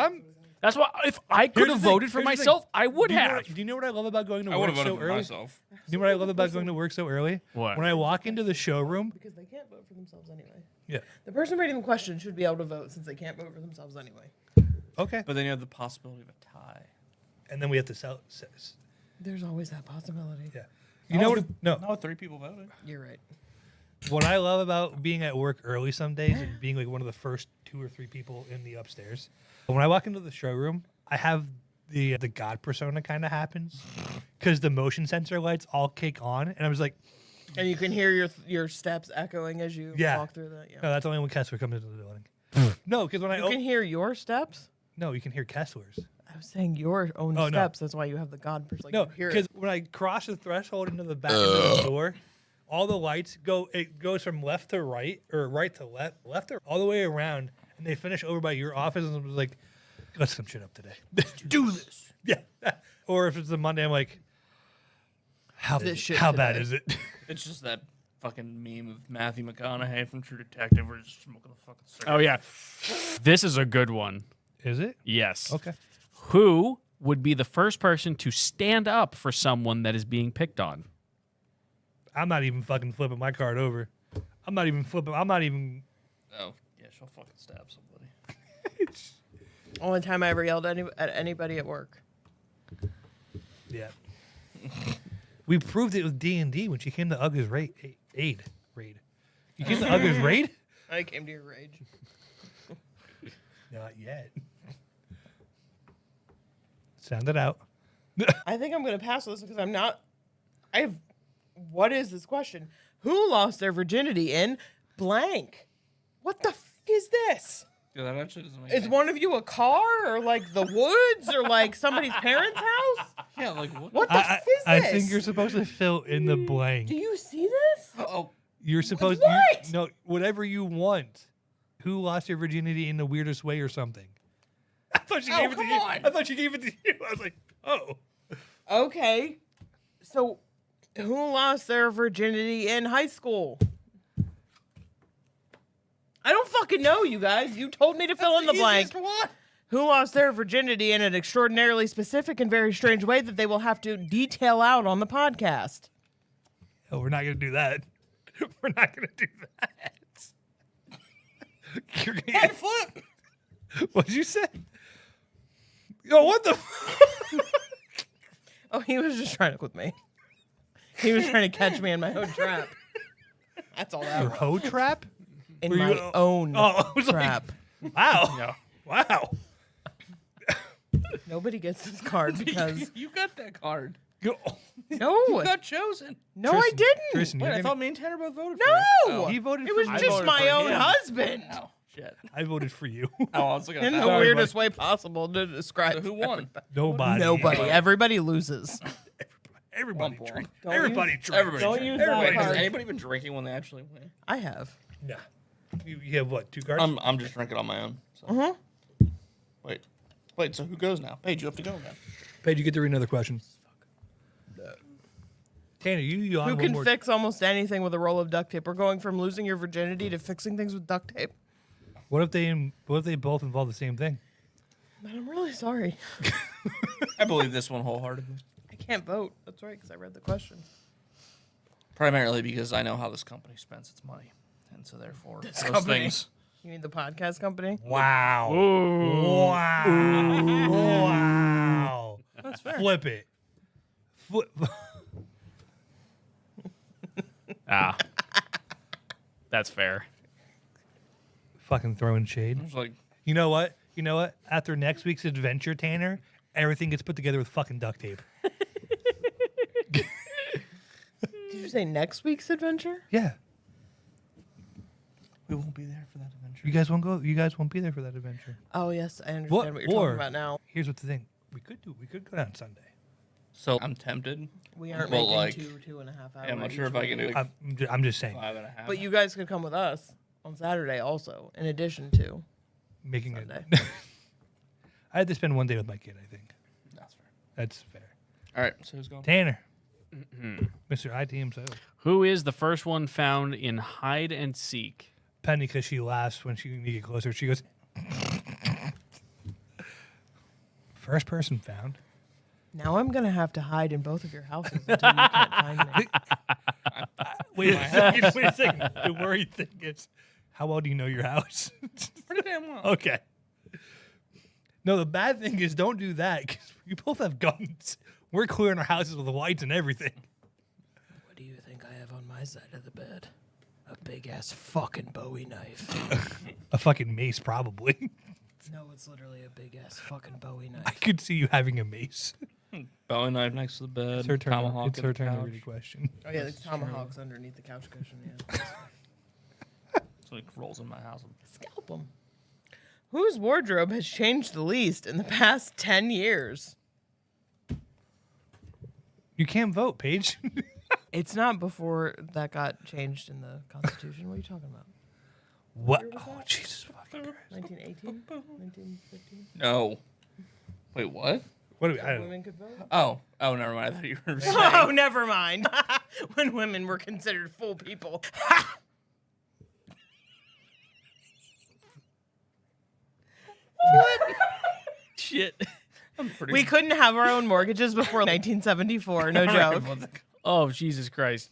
That's why if I could Here's have the thing, voted for here's the thing. myself, I would Do you know have. what- do you know what I love about going to I would work have voted so for early? myself. Do you know what I love about going to work so early? What? When I walk into the showroom. Because they can't vote for themselves anyway. Yeah. The person reading the question should be able to vote since they can't vote for themselves anyway. Okay. But then you have the possibility of a tie. And then we have to sell. There's always that possibility. Yeah. You know what? No. No, 3 people voted. You're right. What I love about being at work early some days and being like one of the first 2 or 3 people in the upstairs. When I walk into the showroom, I have the God persona kind of happens because the motion sensor lights all kick on, and I was like, And you can hear your steps echoing as you Yeah. walk through that. Yeah. no, that's only when Kessler comes into the building. No, because when I You can hear your steps? no, you can hear Kessler's. I was saying your own Oh, no. steps. That's why you have the God person. Like, No, you hear because it. when I cross the threshold into the back of the door, all the lights go. It goes from left to right or right to left or all the way around, and they finish over by your office. And I was like, "Let's some shit up today. Do this." Yeah. Or if it's a Monday, I'm like, "How This shit how bad today. is it?" It's just that fucking meme of Matthew McConaughey from True Detective where he's smoking a fucking cigarette. Oh yeah. This is a good one. Is it? Yes. Okay. Who would be the first person to stand up for someone that is being picked on? I'm not even fucking flipping my card over. I'm not even flipping. I'm not even. Oh, yeah, she'll fucking stab somebody. Only time I ever yelled at anybody at work. Yeah. We proved it with D&D when she came to Uga's raid. You came to Uga's raid? I came to your rage. Not yet. Sound it out. I think I'm going to pass this because I'm not. What is this question? Who lost their virginity in blank? What the f is this? Yeah, that actually doesn't make Is sense. one of you a car or like the woods or like somebody's parents' house? Yeah, like what? What the f is I this? think you're supposed to fill in the blank. Do you see this? Oh, You're supposed What? no, whatever you want. Who lost their virginity in the weirdest way or something? I thought she gave it to come you. on. I thought she gave it to you. I was like, oh. Okay. So, who lost their virginity in high school? I don't fucking know, you guys. You told me to fill in the blank. Who lost their virginity in an extraordinarily specific and very strange way that they will have to detail out on the podcast? Oh, we're not gonna do that. We're not gonna do that. You're gonna flip. What'd you say? Yo, what the? Oh, he was just trying to with me. He was trying to catch me in my own trap. That's all that Your was. hoe trap? In Were my you- own I was trap. like, wow, wow. Nobody gets this card because You got that card. Yo, no, You got chosen. no, I didn't. Tristan, Wait, you're I gonna- thought me and Tanner both voted No, for you. he voted it for was me. I just voted my for own him. husband. Oh, shit. I voted for you. Oh, I was looking at In that. the Sorry, weirdest way possible to describe. So who won? Nobody. Nobody. Everybody loses. Everybody One point. drink. Don't Everybody use- drink. Everybody. Don't drank. use that Everybody. Has card. anybody been drinking when they actually win? I have. Nah. You have what? 2 cards? I'm just drinking on my own. So. Mm-hmm. Wait. So who goes now? Paige, you have to go now. Paige, you get to read another question. Tanner, you on Who one can more. fix almost anything with a roll of duct tape? We're going from losing your virginity to fixing things with duct tape. What if they both involve the same thing? But I'm really sorry. I believe this one wholeheartedly. I can't vote. That's right, because I read the question. Primarily because I know how this company spends its money. And so therefore, those company? things. You mean the podcast company? Wow. Wow. Wow. That's fair. Flip it. That's fair. Fucking throwing shade. I was like, You know what? After next week's adventure, Tanner, everything gets put together with fucking duct tape. Did you say next week's adventure? Yeah. we won't be there for that adventure. You guys won't go. You guys won't be there for that adventure. Oh, yes, I understand What? what you're Or- talking about now. Here's what the thing. We could go down Sunday. So I'm tempted. We aren't Well, making like, 2.5 hours. Yeah, I'm not sure if I can do like I'm just saying. 5.5. But you guys could come with us on Saturday also, in addition to. Making Sunday. it. I had to spend one day with my kid. I think That's fair. that's fair. All right. So who's going? Tanner, Mr. IT himself. Who is the first one found in hide and seek? Penny, because she laughs when you get closer. She goes, first person found. Now I'm going to have to hide in both of your houses until you can't find me. Wait a second. Wait a second. The worried thing is, how well do you know your house? Pretty damn well. Okay. No, the bad thing is don't do that because you both have guns. We're clearing our houses with lights and everything. What do you think I have on my side of the bed? A big-ass fucking Bowie knife. A fucking mace, probably. No, it's literally a big-ass fucking Bowie I knife. could see you having a mace. Bowie knife next to the bed. It's her turn. Tomahawk It's at her the turn to couch. read a question. Oh, yeah, the tomahawk's underneath the couch cushion, yeah. So it rolls in my house. Scalp them. Whose wardrobe has changed the least in the past 10 years? You can't vote, Paige. It's not before that got changed in the Constitution. What are you talking about? What? Oh, Jesus fucking Christ. 1918? 1915? No. Wait, what? What do we? I don't know. Women could vote? Oh, never mind. I thought you were saying. Oh, never mind. When women were considered full people. Shit. I'm pretty. We couldn't have our own mortgages before 1974. No joke. Oh, Jesus Christ.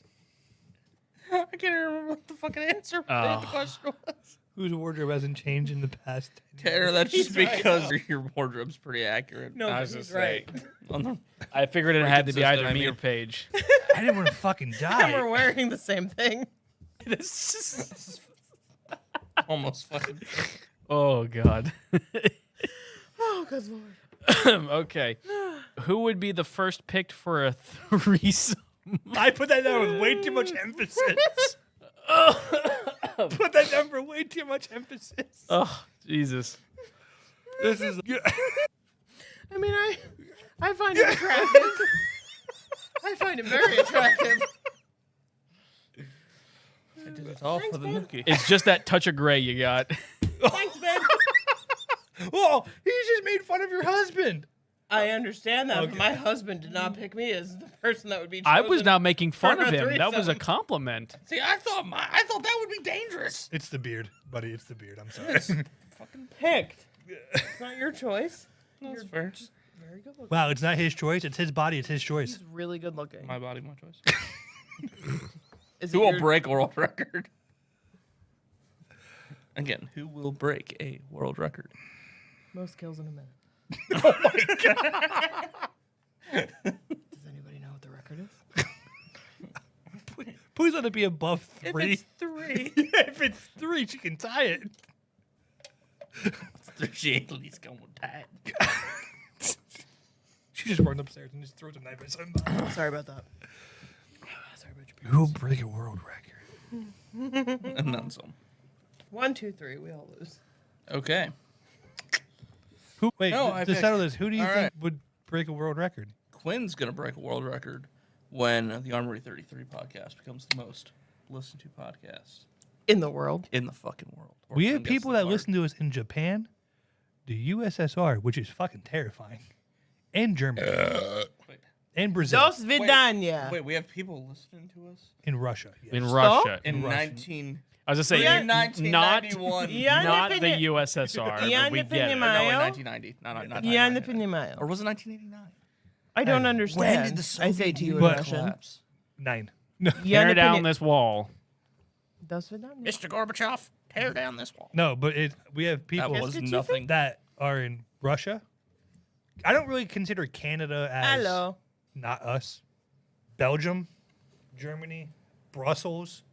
I can't even remember what the fucking answer Oh. the question was. Whose wardrobe hasn't changed in the past 10 years? Tanner, that's just He's right. because your wardrobe's pretty accurate. No, I was he's gonna say. right. On the- I figured it had to be consistent, either I me mean. or Paige. I didn't want to fucking And we're die. wearing the same thing. almost fucking. Oh, God. Oh, good lord. Okay. Who would be the first picked for a threesome? I put that down with way too much emphasis. up. Put that down for way too much emphasis. Oh, Jesus. This is. I mean, I find it attractive. I find it very attractive. I did it all for the nookie. It's just that touch of gray you got. Thanks, Ben. Oh, he just made fun of your husband. I understand that, Okay. but my husband did not pick me as the person that would be I was chosen now making fun for of a him. That was a threesome. compliment. See, I thought that would be dangerous. It's the beard, buddy. It's the beard. I'm sorry. picked. It's not your choice. That's fair. Just very good looking. Wow, it's not his choice. It's his body. It's his choice. He's really good looking. My body, my choice. Is Who it will your- break a world record? Again, who will break a world record? most kills in a minute? Does anybody know what the record is? Please let it be above 3. If it's 3, If it's 3, she can tie it. she at least going to tie it. She just runs upstairs and just throws a knife at somebody. Sorry about that. Sorry about your Who will break a world record? And then some. 1, 2, 3. We all lose. Okay. Who? Wait, No, I to picked- settle this, who do you All think right. would break a world record? Quinn's going to break a world record when the Armory 33 podcast becomes the most listened to podcast In the world. in the fucking world. Or We Quinn have gets people the that card. listen to us in Japan, the USSR, which is fucking terrifying, and Germany, Wait, and Brazil, Dos Vidania. wait, we have people listening to us? in Russia. Yes. In Russia. In Russian. 19... I was just saying, Yeah. not 1991. Yeah. not the Opinion- USSR. but Yeah, we opinion get it. my- No, in Mayo? 1990. Not Yeah, 1999. the Or was it 1989? I don't When understand. When did the I Soviet say to you in But- Russian. collapse? 9. No, Tear down this wall. Dos Vidania. Mr. Gorbachev, tear down this wall. no, but we have people That was Yes, nothing. that are in Russia. I don't really consider Canada as Hello. not us. Belgium, Germany, Brussels,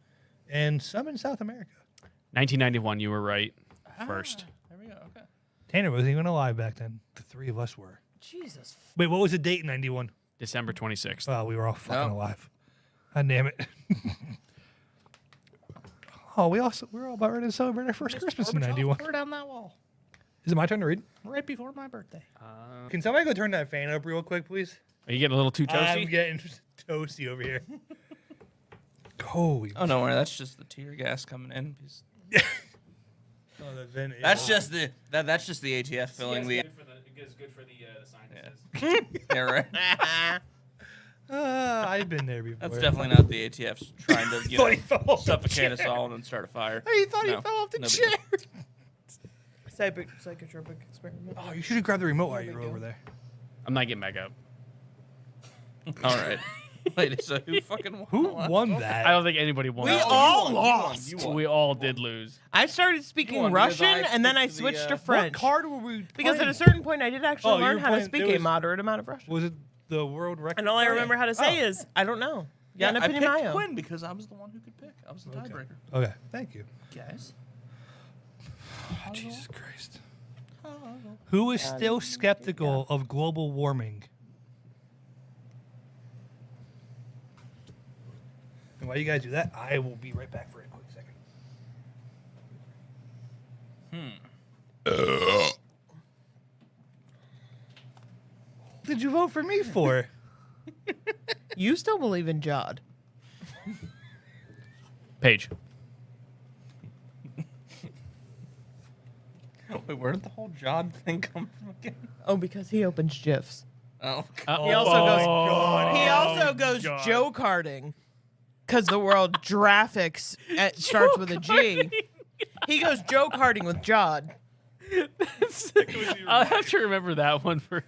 and some in South America. 1991, you were right. First. There we go. Okay. Tanner wasn't even alive back then. The 3 of us were. Jesus. Wait, what was the date in 91? December 26th. Oh, we were all fucking No. alive. God damn it. Oh, we were all about ready to celebrate our first Christmas in 91. Tear down that wall. Is it my turn to read? Right before my birthday. Can somebody go turn that fan up real quick, please? Are you getting a little too I'm toasty? getting toasty over here. Holy. Oh, no worry. That's just the tear gas coming in. Oh, the vent is- That's just the that's just the ATF filling the. It's good for the sinuses. Yeah, right. I've been there before. That's definitely not the ATF trying to Thought he fell off the suffocate us chair. all and then start a fire. He thought No, he fell off the no big chair. Psychotropic experiment. Oh, you should have grabbed the remote while big you were deal. over there. I'm not getting back up. All right. Wait, so who fucking won? Who the last won one? that? I don't think anybody won. We No, that. you all won, you won, lost. you won. We all did lose. I started speaking won because Russian I and then I picked the, switched to what French. What card were we Because at playing? a certain point, I did actually Oh, you learn were how to playing- speak there a was- moderate amount of Russian. Was it the world record? And all I Oh, remember yeah. how to say Oh. is, I don't know. Yeah, Yana I picked Pinimayo. Quinn because I was the one who could pick. I was the tiebreaker. Okay, thank you. Guys. Jesus Christ. Who is still skeptical of global warming? And while you guys do that, I will be right back for a quick second. What did you vote for me for? You still believe in Jod. Paige. Wait, where did the whole Jod thing come from again? Oh, because he opens GIFs. Oh, He also goes. God. He also goes God. Joe carding. Because the world graphics starts with a G. He goes Joe carding with Jod. I'll have to remember that one for.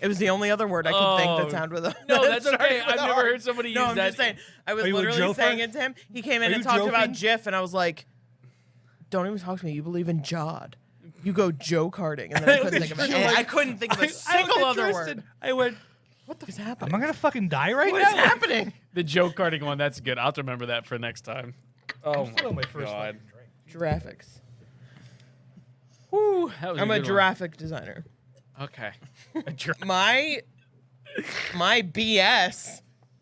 It was the only other word I could think Oh. that sounded with a. No, that that's started okay. with I've a never R. heard somebody No, use I'm that. just saying. I was Are you a literally Joe saying fan? it to him. He came in Are and you talked about joking? GIF, and I was like, "Don't even talk to me. You believe in Jod. You go Joe carding." And then I couldn't think of it. Tristan, like- I couldn't think of a I looked single at other Tristan. word. I went, What the f is am happening? I going to fucking die right What is now? happening? The joke carding one, that's good. I'll have to remember that for next time. Oh Still my my first god. fucking drink. Giraffics. Whew, that was I'm a good one. giraffic designer. Okay. A giraffe. My BS,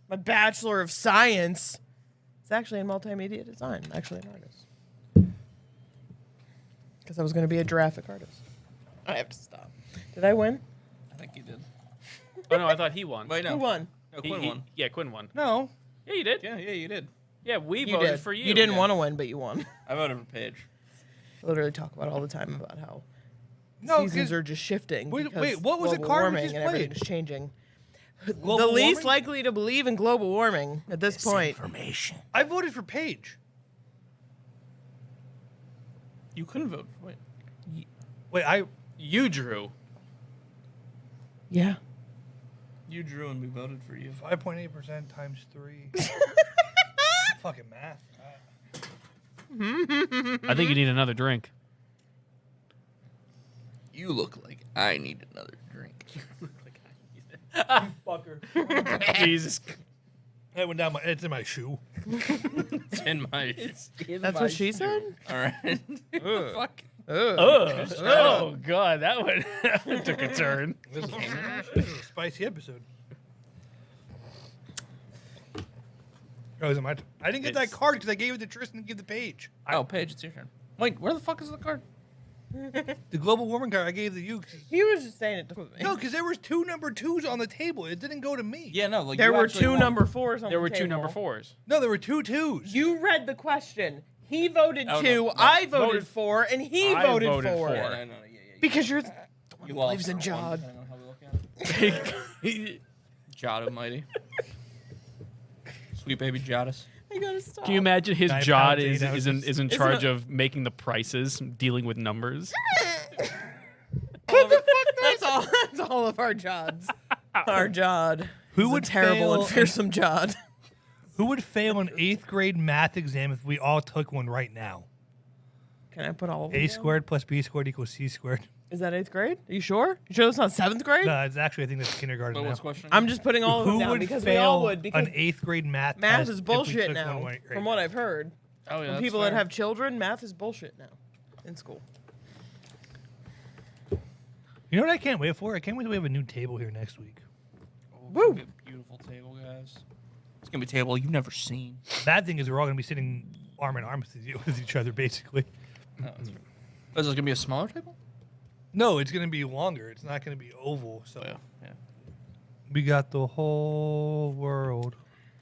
my Bachelor of Science, is actually in multimedia design. I'm actually an artist. Because I was going to be a graphic artist. I have to stop. Did I win? I think you did. Oh no, I thought he won. Wait, no. Who won? No, Quinn won. Yeah, Quinn won. No. Yeah, you did. Yeah, you did. Yeah, we You voted did. for you. You didn't Yeah. want to win, but you won. I voted for Paige. Literally talk about all the time about how No, seasons 'cause- are just shifting. Wait, because wait, what was the global card we warming just and played? everything's changing. Global the least warming? likely to believe in global warming at this point. Information. I voted for Paige. You couldn't vote. Wait. Wait, You drew. Yeah. You drew and we voted for you. 5.8% times 3. Fucking math. I think you need another drink. You look like I need another drink. Fucker. Jesus. That went down it's in my shoe. It's in my. That's what she said? All right. Fuck. Oh god, that one took a turn. This is a spicy episode. Oh, is it my turn? I didn't get that card because I gave it to Tristan to give the Paige. Oh, Paige, it's your turn. Wait, where the fuck is the card? The global warming card I gave to you. He was just saying it to me. No, because there was 2 number 2s on the table. It didn't go to me. Yeah, no. Like There you were actually 2 won. number 4s on There the were table. 2 number 4s. No, there were 2 2s. You read the question. He voted Oh, 2, no. I voted Voted- 4, and he I voted voted 4. four. Yeah, no, yeah. Because you're the one You who believes lost in that one, Jod. depending on how we look at it. Jod Almighty. Sweet baby Jodis. I gotta stop. Can you imagine his 9 Jod pounds, 8 is in ounces. charge of making the prices, dealing with numbers? What the fuck? That's all of our Jods. Our Jod. Who He's a would terrible fail and fearsome Jod? Who would fail an 8th grade math exam if we all took one right now? Can I put all of them A down? squared plus B squared equals C squared. Is that 8th grade? Are you sure? You sure that's not 7th grade? No, it's actually, I think that's kindergarten But now. what's the question? I'm just putting all of them Who down would because we all fail would. Because an 8th grade math math test is if we bullshit took now. one right From now? what I've heard. Oh, yeah, From that's people that fair. have children, math is bullshit now in school. You know what I can't wait for? I can't wait till we have a new table here next week. It's gonna be a beautiful table, guys. It's gonna be a table you've never seen. Bad thing is we're all going to be sitting arm in arm with each other, basically. No, that's fair. Is this gonna be a smaller table? No, it's going to be longer. It's not going to be oval. So Yeah. we got the whole world.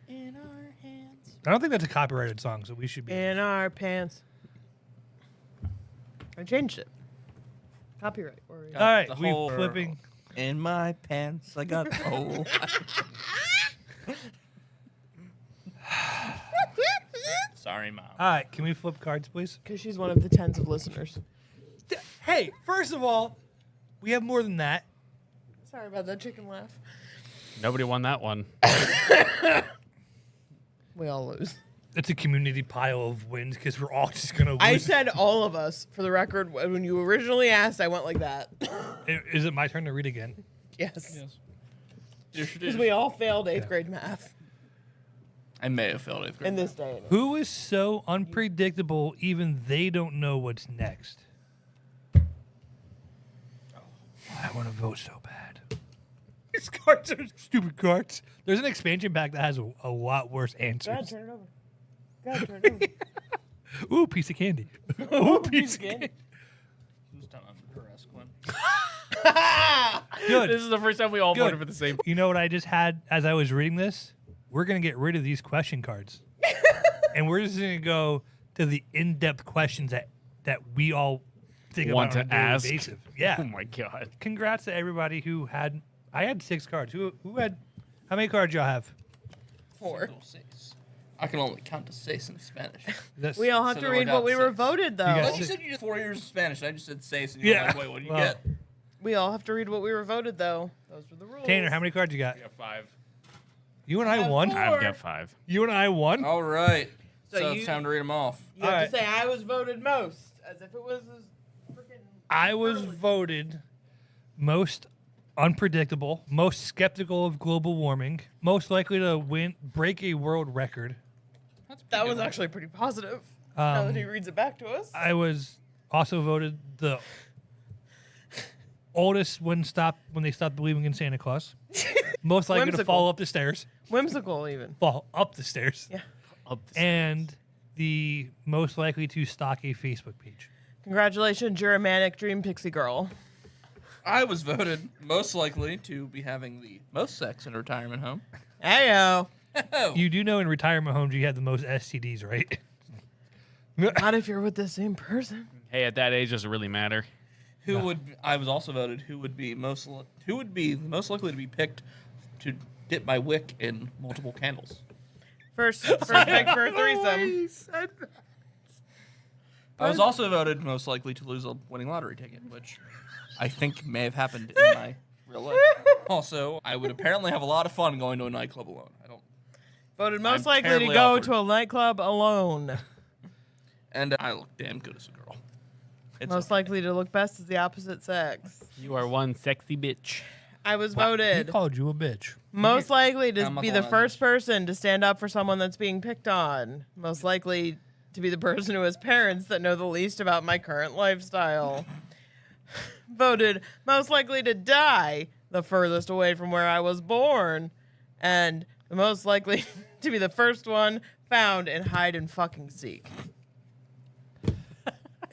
In our hands. I don't think that's a copyrighted song, so we should be. In our pants. I changed it. Copyright. Or All right, The we whole flipping. In my pants, I got oh. Sorry, Mom. All right, can we flip cards, please? Because she's one of the tens of listeners. Hey, first of all, we have more than that. Sorry about that chicken laugh. Nobody won that one. We all lose. It's a community pile of wins because we're all just going to lose. I said all of us, for the record. When you originally asked, I went like that. Is it my turn to read again? Yes. Yes. Because we all failed 8th grade math I may have failed 8th grade. in this day and age. Who is so unpredictable even they don't know what's next? I want to vote so bad. These cards are stupid cards. There's an expansion pack that has a lot worse Go ahead, answers. turn it over. Go ahead, turn it over. Ooh, piece of candy. Ooh, piece of Again. candy. Who's done under duress, Quinn? Good. This is the first time we all Good. voted for the same. You know what I just had as I was reading this? We're going to get rid of these question cards. And we're just going to go to the in-depth questions that we all think Want about on to a daily ask? basis. Yeah. Oh my god. Congrats to everybody who had. I had 6 cards. Who had? How many cards y'all have? 4. I can only count to 6 in Spanish. That's, We all have So to then read we're what down we were 6. voted, though. got Well, you six. said you did 4 years of Spanish. I just said 6, and you're Yeah. like, wait, what do you Well, get? We all have to read what we were voted, though. Those were the rules. Tanner, how many cards you got? I got 5. You and I won. four. I've got 5. You and I won. All right. So So you- it's time to read them off. You have Alright. to say, I was voted most, as if it was freaking. I was voted most unpredictable, most skeptical of global warming, most likely to break a world record. That was actually pretty positive. Now that he Um, reads it back to us. I was also voted the oldest when they stopped believing in Santa Claus. Most likely to Whimsical. fall up the stairs. Whimsical, even. Fall up the stairs. Yeah. Up the And the most likely to stock a Facebook page. Congratulations, you're a manic dream pixie girl. I was voted most likely to be having the most sex in a retirement home. Heyo. You do know in retirement homes you have the most STDs, right? Not if you're with the same person. Hey, at that age, does it really matter? I was also voted who would be most likely to be picked to dip my wick in multiple candles. First pick for a threesome. I was also voted most likely to lose a winning lottery ticket, which I think may have happened in my real life. Also, I would apparently have a lot of fun going to a nightclub alone. Voted most I'm likely to terribly go awkward. to a nightclub alone. And I look damn good as a girl. It's Most likely to look best as the opposite sex. You are one sexy bitch. I was He voted called you a bitch. most likely to I'm not be gonna the lie, first person to stand up for someone that's being picked on. Most likely to be the person who has parents that know the least about my current lifestyle. Voted most likely to die the furthest away from where I was born. And the most likely to be the first one found and hide and fucking seek.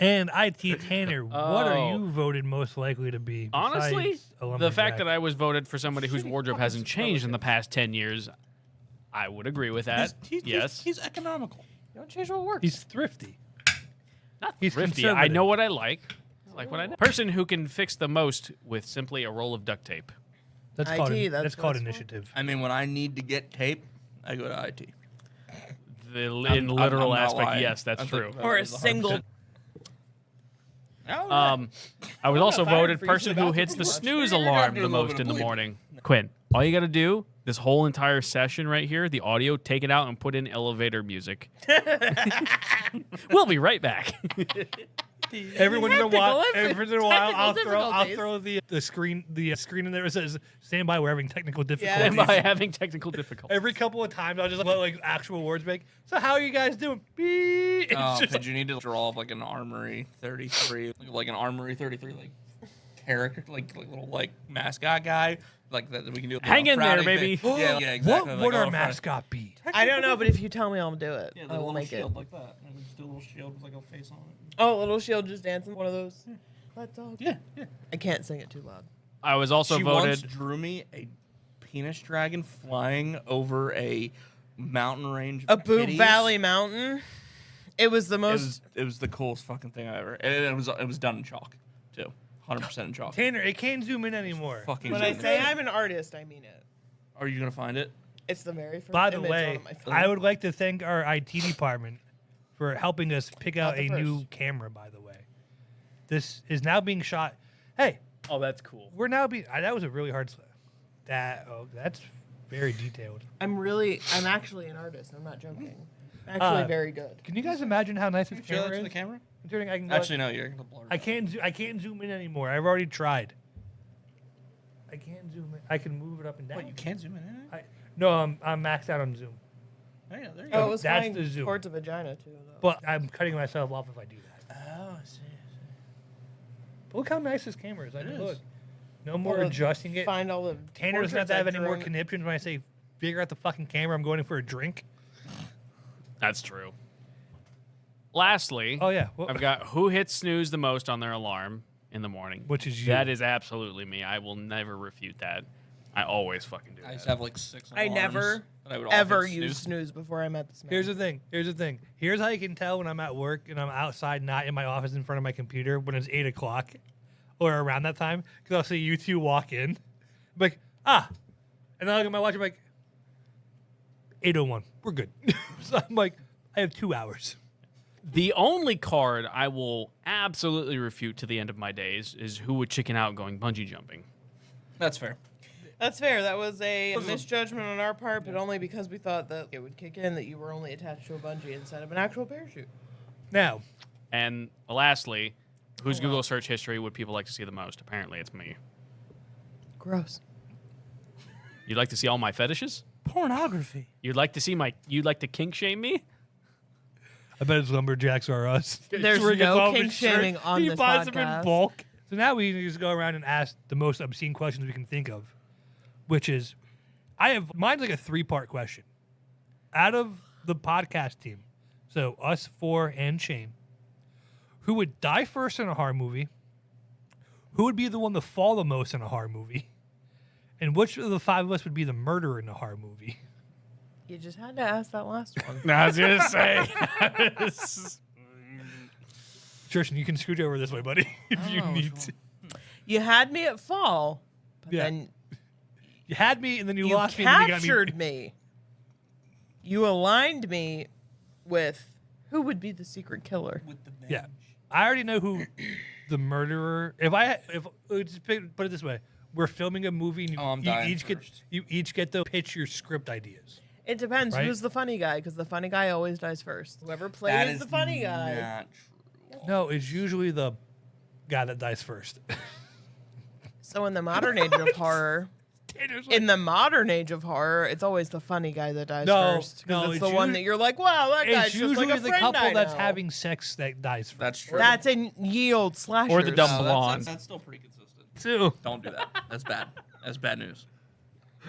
And IT Tanner, what are Oh. you voted most likely to be? Honestly, besides a the lumberjack? fact that I was voted for somebody whose wardrobe hasn't changed in the past 10 years, I would agree with that. Yes. He's economical. You don't change what works. He's thrifty. Not he's thrifty. I conservative. know what I like. I like what I know. Person who can fix the most with simply a roll of duct tape. That's IT, called that's that's what called it's for? initiative. I mean, when I need to get tape, I go to IT. In literal I'm not aspect, lying. yes, that's I true. think Or a that is 100%. single. I was also fired voted for person using the who bathroom hits too the much. snooze Yeah, alarm do a the little most bit in the of bleeping. morning. Quinn, all you got to do this whole entire session right here, the audio, take it out and put in elevator music. We'll be right back. Every once in a while, I'll difficulties. throw the screen in there that says "Stand by, we're having technical difficulties." Am I having technical difficulties? Every couple of times, I'll just let like actual words make. So how are you guys doing? Beep. It's Oh, just- did you need to draw up like an Armory 33, like an Armory 33, like character, like little like mascot guy, like that we can do. Hang in there, baby. Yeah, yeah, exactly. What like would a our little mascot be? I don't know, but if you tell me, I'll do it. Yeah, I like a will little make it. shield like that. And just do a little shield with like a face on it. Oh, little shield just dancing. One of those. Let's all. Yeah, yeah. I can't sing it too loud. I was also She once voted. drew me a penis dragon flying over a mountain range. A of Boob kitties. Valley Mountain. It was the It most. was, it was the coolest fucking thing I ever. And it was done in chalk too, 100% in chalk. Tanner, it can't zoom in anymore. Fucking. When I genius. say I'm an artist, I mean it. Are you gonna find it? It's the very first By the image way, on my phone. I would like to thank our IT department for helping us pick out Not the a new first. camera. By the way, this is now being shot. Hey, Oh, that's cool. we're now being. That was a really hard. That's very detailed. I'm actually an artist. I'm not joking. Actually, very good. Can you guys imagine how nice this Show that camera to the is? camera. Considering I can go- Actually, no, you're gonna blur. I can't zoom in anymore. I've already tried. I can't zoom in. I can move it up and down. What, you can't zoom in it? No, I'm maxed out on zoom. Oh, yeah, there you Oh, go. it was That's flying the zoom. towards a vagina too. Though. But I'm cutting myself off if I do that. Oh, I see. But look how nice this camera is. I It mean, is. look. No more All the- adjusting it. Find all the. Tanner doesn't have portraits to have I any more drew. conniptions when I say figure out the fucking camera. I'm going in for a drink. That's true. Lastly, Oh yeah, well, I've got who hits snooze the most on their alarm in the morning. which is you. That is absolutely me. I will never refute that. I always fucking do I used to that. have like 6 I alarms never that I would all ever hit used snooze before I met this man. Here's the thing. Here's how you can tell when I'm at work and I'm outside, not in my office in front of my computer when it's 8 o'clock or around that time. Because I'll see you two walk in. I'm like, and then I look at my watch. I'm like, 8:01. We're good. So I'm like, I have 2 hours. The only card I will absolutely refute to the end of my days is who would chicken out going bungee jumping. That's fair. That's fair. That was a misjudgment on our part, but only because we thought that it would kick in that you were only attached to a bungee instead of an actual parachute. Now, And lastly, whose Google search history would people like to see the most? Apparently, it's me. Gross. You'd like to see all my fetishes? Pornography. You'd like to kink shame me? I bet it's lumberjacks are us. There's Where he gets no all of kink his shirts, shaming on he this buys them in podcast. bulk. So now we can just go around and ask the most obscene questions we can think of, which is, mine's like a 3-part question. Out of the podcast team, so us 4 and Shane, who would die first in a horror movie, who would be the one to fall the most in a horror movie, and which of the 5 of us would be the murderer in a horror movie. You just had to ask that last one. I was gonna say. Tristan, you can scoot over this way, buddy, if you Oh, need sure. to. You had me at fall, but Yeah. then You had me, and then you you lost me, and then you got captured me. me. You aligned me with who would be the secret killer. With the bench. Yeah, I already know who the murderer. If just put it this way, we're filming a movie, and you, Oh, I'm you dying each first. get to pitch your script ideas. It depends Right? who's the funny guy, because the funny guy always dies first. Whoever That plays is the funny guy. not true. No, it's usually the guy that dies first. So in the modern age of horror, it's always the funny guy that dies No, first. 'Cause no, it's it's the one usu- that you're like, wow, that guy's It's just usually like a the friend couple I that's know. having sex that dies first. That's true. That's in ye old slashers. Or the dumb No, blonde. that's still pretty consistent. too. Don't do that. That's bad. That's bad news.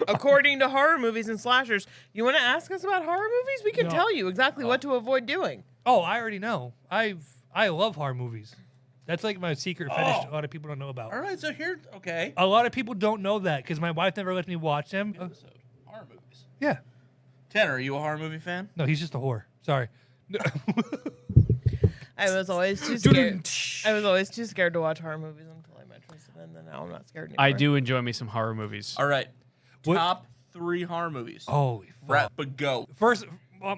According to horror movies and slashers, you want to ask us about horror movies? We can No. tell you exactly what to avoid doing. Oh, I already know. I love horror movies. That's like my secret fetish. Oh. A lot of people don't know about. All right, so here, okay. A lot of people don't know that because my wife never lets me watch them. Episode. Horror movies. Yeah. Tanner, are you a horror movie fan? No, he's just a whore. Sorry. I was always too scared. I was always too scared to watch horror movies until I met Tristan, and then now I'm not scared anymore. I do enjoy me some horror movies. All right. What- Top 3 horror movies. Holy fuck. Rap, but go.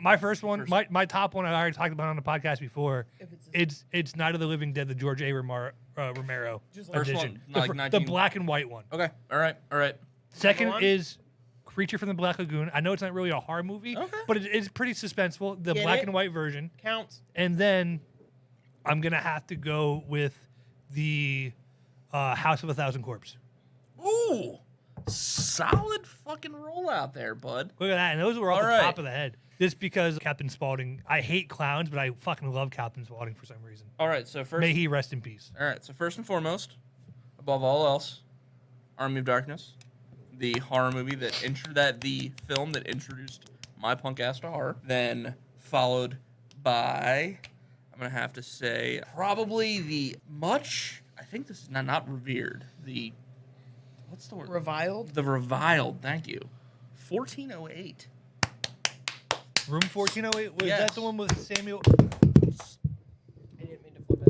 My first one, First. my top one I already talked about on the podcast before. If it's It's Night of the Living Dead, the George A. Romero Just like- First edition. one, The like fir- 19 the black and white one. Okay. All right. All right. Second one? is Creature from the Black Lagoon. I know it's not really a horror movie, Okay. but it's pretty suspenseful. The Get black it? and white version. counts. And then I'm going to have to go with the House of a Thousand Corpses. Ooh. Solid fucking rollout there, bud. Look at that. And those were off All the right. top of the head. Just because Captain Spaulding, I hate clowns, but I fucking love Captain Spaulding for some reason. All right. So first. May he rest in peace. All right. So first and foremost, above all else, Army of Darkness, the horror movie the film that introduced my punk ass to horror. Then followed by, I'm gonna have to say, probably I think this is not revered. What's the word? Reviled. The reviled. Thank you. 1408. Room 1408, was Yes. that the one with Samuel? I didn't mean to flip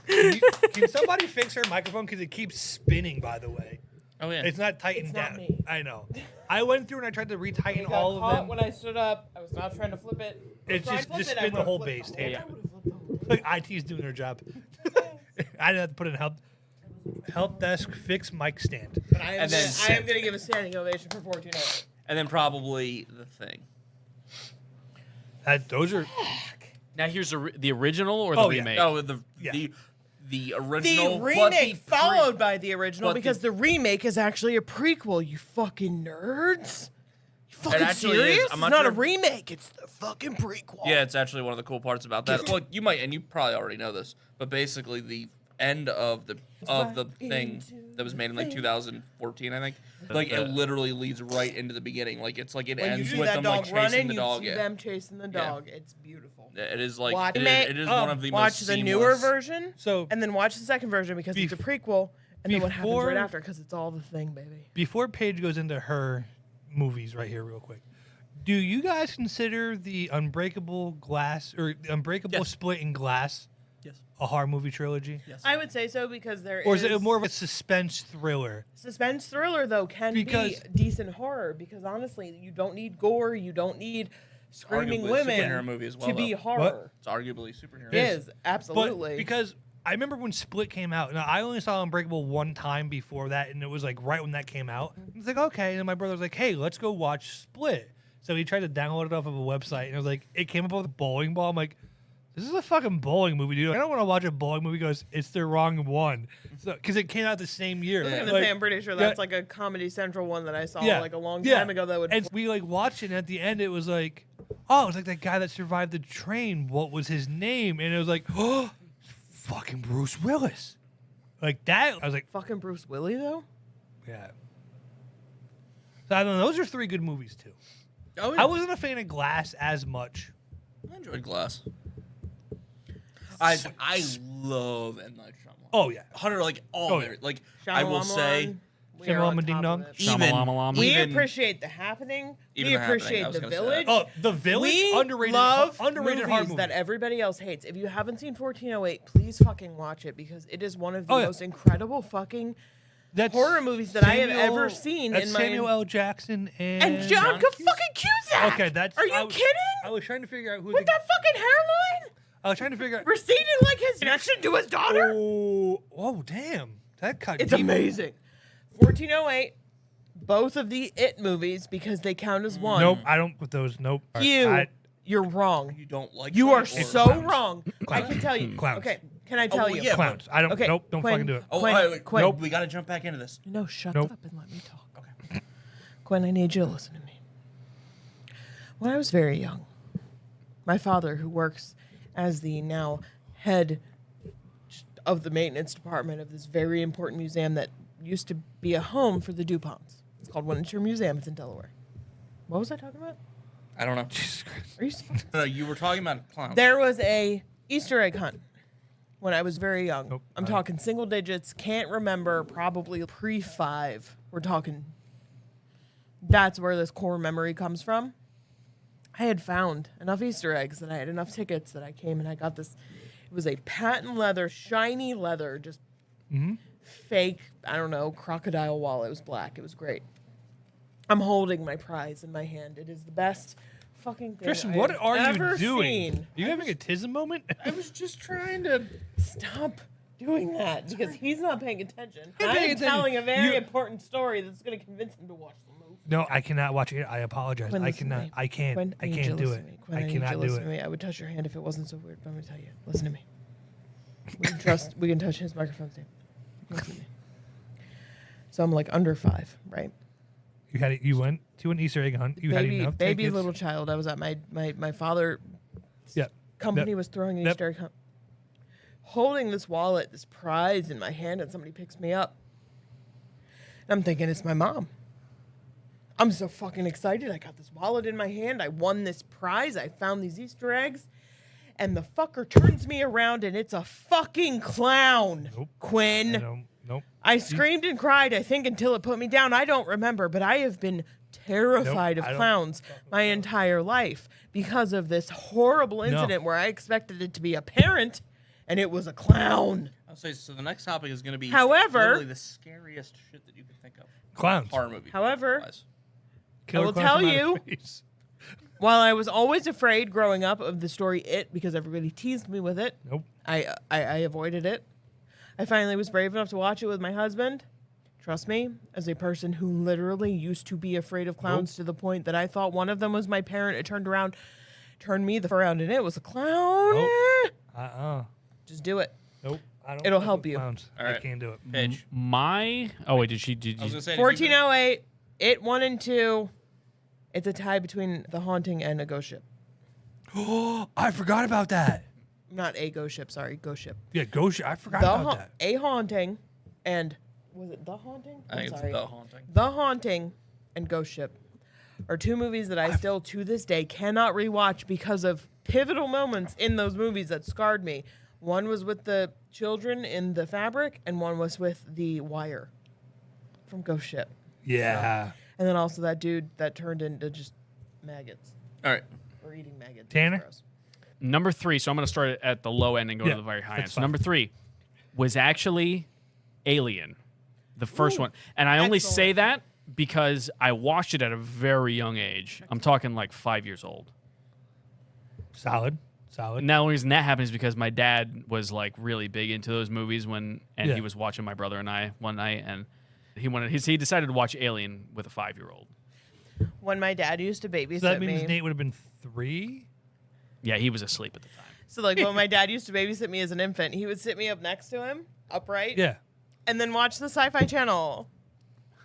it. Can somebody fix her microphone? Because it keeps spinning, by the way. Oh yeah. It's not tightened It's not down. me. I know. I went through and I tried to retighten all of them. When I stood up, I was not trying to flip it. It's just spin the whole base tape. Like IT's doing their job. I had to put in help desk fix mic stand. But I am And then going to give a standing ovation for 1408. And then probably The Thing. Those are Now here's the original or the Oh, yeah. remake? Oh, Yeah. the original. The but remake pre- followed by the original but because the- the remake is actually a prequel, you fucking nerds. You fucking actually is. serious? I'm It's not not a sure- remake, it's the fucking prequel. Yeah, it's actually one of the cool parts about that. Well, you might, and you probably already know this, but basically the end of the thing into that was made in the like thing. 2014, I think. Like it literally leads right into the beginning. Like it's like it When you ends see with that them dog like chasing running, the you dog. see Yeah. them chasing the Yeah. dog. It's beautiful. It is like Watch it is one of the watch most the newer seamless- version, so. and then watch the second version because it's a prequel, and then what happens before- right after because it's all the thing, baby. Before Paige goes into her movies right here real quick, do you guys consider the Unbreakable Glass or the Unbreakable Yes. Split in Glass Yes. a horror movie trilogy? Yes. I would say so because there Or is it more of a suspense thriller? suspense thriller though can Because- be decent horror because honestly you don't need gore, you don't need screaming Arguably a women superhero movie as well, to be though. horror. It's arguably a superhero. It is absolutely. But because I remember when Split came out. Now I only saw Unbreakable one time before that, and it was like right when that came out. I was like, okay. And my brother was like, hey, let's go watch Split. So he tried to download it off of a website, and it was like, it came up with a bowling ball. I'm like, this is a fucking bowling movie, dude. I don't want to watch a bowling movie because it's the wrong one. So because it came out the same year. I was gonna Like, say I'm pretty sure yeah. that's like a Comedy Central one that I saw Yeah. like a long Yeah. time ago that would And we like watched it, and at the end it was like, oh, it was like that guy that survived the train. What was his name? And it was like, oh, fucking Bruce Willis. Like that. I was like, fucking Bruce Willis though. yeah. So I don't know. Those are 3 good movies too. Oh, yeah. I wasn't a fan of Glass as much. I enjoyed Glass. I love M. Night Shyamalan. Oh yeah. Hunter, like all Oh, of yeah. it. Like I will say, we are on Shyamalan Ding top Dong. of it. even Shamalama-lama. We even- appreciate The Happening. Even We The Happening, appreciate I was The gonna say Village. that. Oh, The Village, We underrated, love underrated horror movies movie. that everybody else hates. If you haven't seen 1408, please fucking watch it because it is one of the Oh, yeah. most incredible fucking That's horror movies that I have ever seen That's in my Samuel L. Jackson and John John fucking Cusack. Okay, that's. Are you I was, kidding? I was trying to figure out who. With that fucking hairline, I was trying to figure out. receding like his connection to his daughter. Oh, damn! That cut. It's deep. amazing. 1408, both of the It movies because they count as one. Nope, I don't with those. Nope. You're wrong. you don't like. You that, are or- so clowns. wrong. I can tell you. Clowns. Okay, can I tell well, you? yeah, Clowns. I don't. Okay, Nope. Don't Quinn. fucking do it. Oh, Quinn, wait. Quinn. Nope. We got to jump back into this. No, shut Nope. up and let me talk. Okay. Quinn, I need you to listen to me. When I was very young, my father, who works as the now head of the maintenance department of this very important museum that used to be a home for the DuPonts. It's called Winter Museum. It's in Delaware. What was I talking about? I don't know. Are you? No, you were talking about clowns. There was a Easter egg hunt when I was very young. Nope. I'm talking single digits. Can't remember. Probably pre-5. We're talking. That's where this core memory comes from. I had found enough Easter eggs that I had enough tickets that I came and I got this. It was a patent leather, shiny leather, just fake, I don't know, crocodile wallet. It was black. It was great. I'm holding my prize in my hand. It is the best fucking thing Tristan, I what have are you ever doing? seen. Are you having a tism moment? I was just trying to. Stop doing that because he's not paying attention. I'm I'm paying attention. telling a very You- important story that's going to convince him to watch the movie. No, I cannot watch it. I apologize. Quinn, I listen to cannot. me. I can't. Quinn, I need you can't to do listen it. to me. Quinn, I need you cannot to do listen it. to me. I would touch your hand if it wasn't so weird, but I'm going to tell you. Listen to me. We can touch his microphone too. Listen to me. So I'm like under 5, right? You had it. You went to an Easter egg hunt. You had enough baby tickets. little child. I was at my father Yeah. company Yep. was throwing an Yep. Easter egg hunt. Holding this wallet, this prize in my hand, and somebody picks me up. And I'm thinking it's my mom. I'm so fucking excited. I got this wallet in my hand. I won this prize. I found these Easter eggs. And the fucker turns me around and it's a fucking clown. Nope. Quinn. I don't. Nope. I screamed and cried, I think, until it put me down. I don't remember, but I have been terrified Nope, I of don't clowns my entire life because of this horrible No. incident where I expected it to be a parent and it was a clown. I'll say so. The next topic is going to be. However- literally the scariest shit that you can think of. Clowns. Horror movie. However- wise. Killer will clown tell from outer you- space. While I was always afraid growing up of the story It because everybody teased me with it, Nope. I avoided it. I finally was brave enough to watch it with my husband. Trust me, as a person who literally used to be afraid of clowns to the point that I thought one of them was my parent, it turned me the around, and it was a clown. Nope. Just do it. Nope. I don't It'll fuck help with you. Clowns. All I right. can't do it. Paige. Oh wait, did I was you? going to say. 1408, It 1 and 2. It's a tie between The Haunting and A Ghost Ship. Oh, I forgot about that. Not A Ghost Ship, sorry, Ghost Ship. Yeah, Ghost. I forgot about that. A Haunting and was it The Haunting? I think I'm it's sorry. The Haunting. The Haunting and Ghost Ship are 2 movies that I still to this day cannot rewatch because of pivotal moments in those movies that scarred me. One was with the children in the fabric, and one was with the wire from Ghost Ship. Yeah. And then also that dude that turned into just maggots All right. or eating maggots. Tanner? Gross. Number 3. So I'm going to start at the low end and go Yeah, to the very high that's end. So fine. number 3 was actually Alien, the first one, and I only say Excellent. that because I watched it at a very young age. I'm talking like 5 years old. Solid. Solid. And the only reason that happened is because my dad was like really big into those movies and Yeah. he was watching my brother and I one night, and he decided to watch Alien with a 5-year-old. When my dad used to babysit So that means me. Nate would have been 3. Yeah, he was asleep at the time. So like when my dad used to babysit me as an infant, he would sit me up next to him, upright, Yeah. and then watch the Sci-Fi Channel.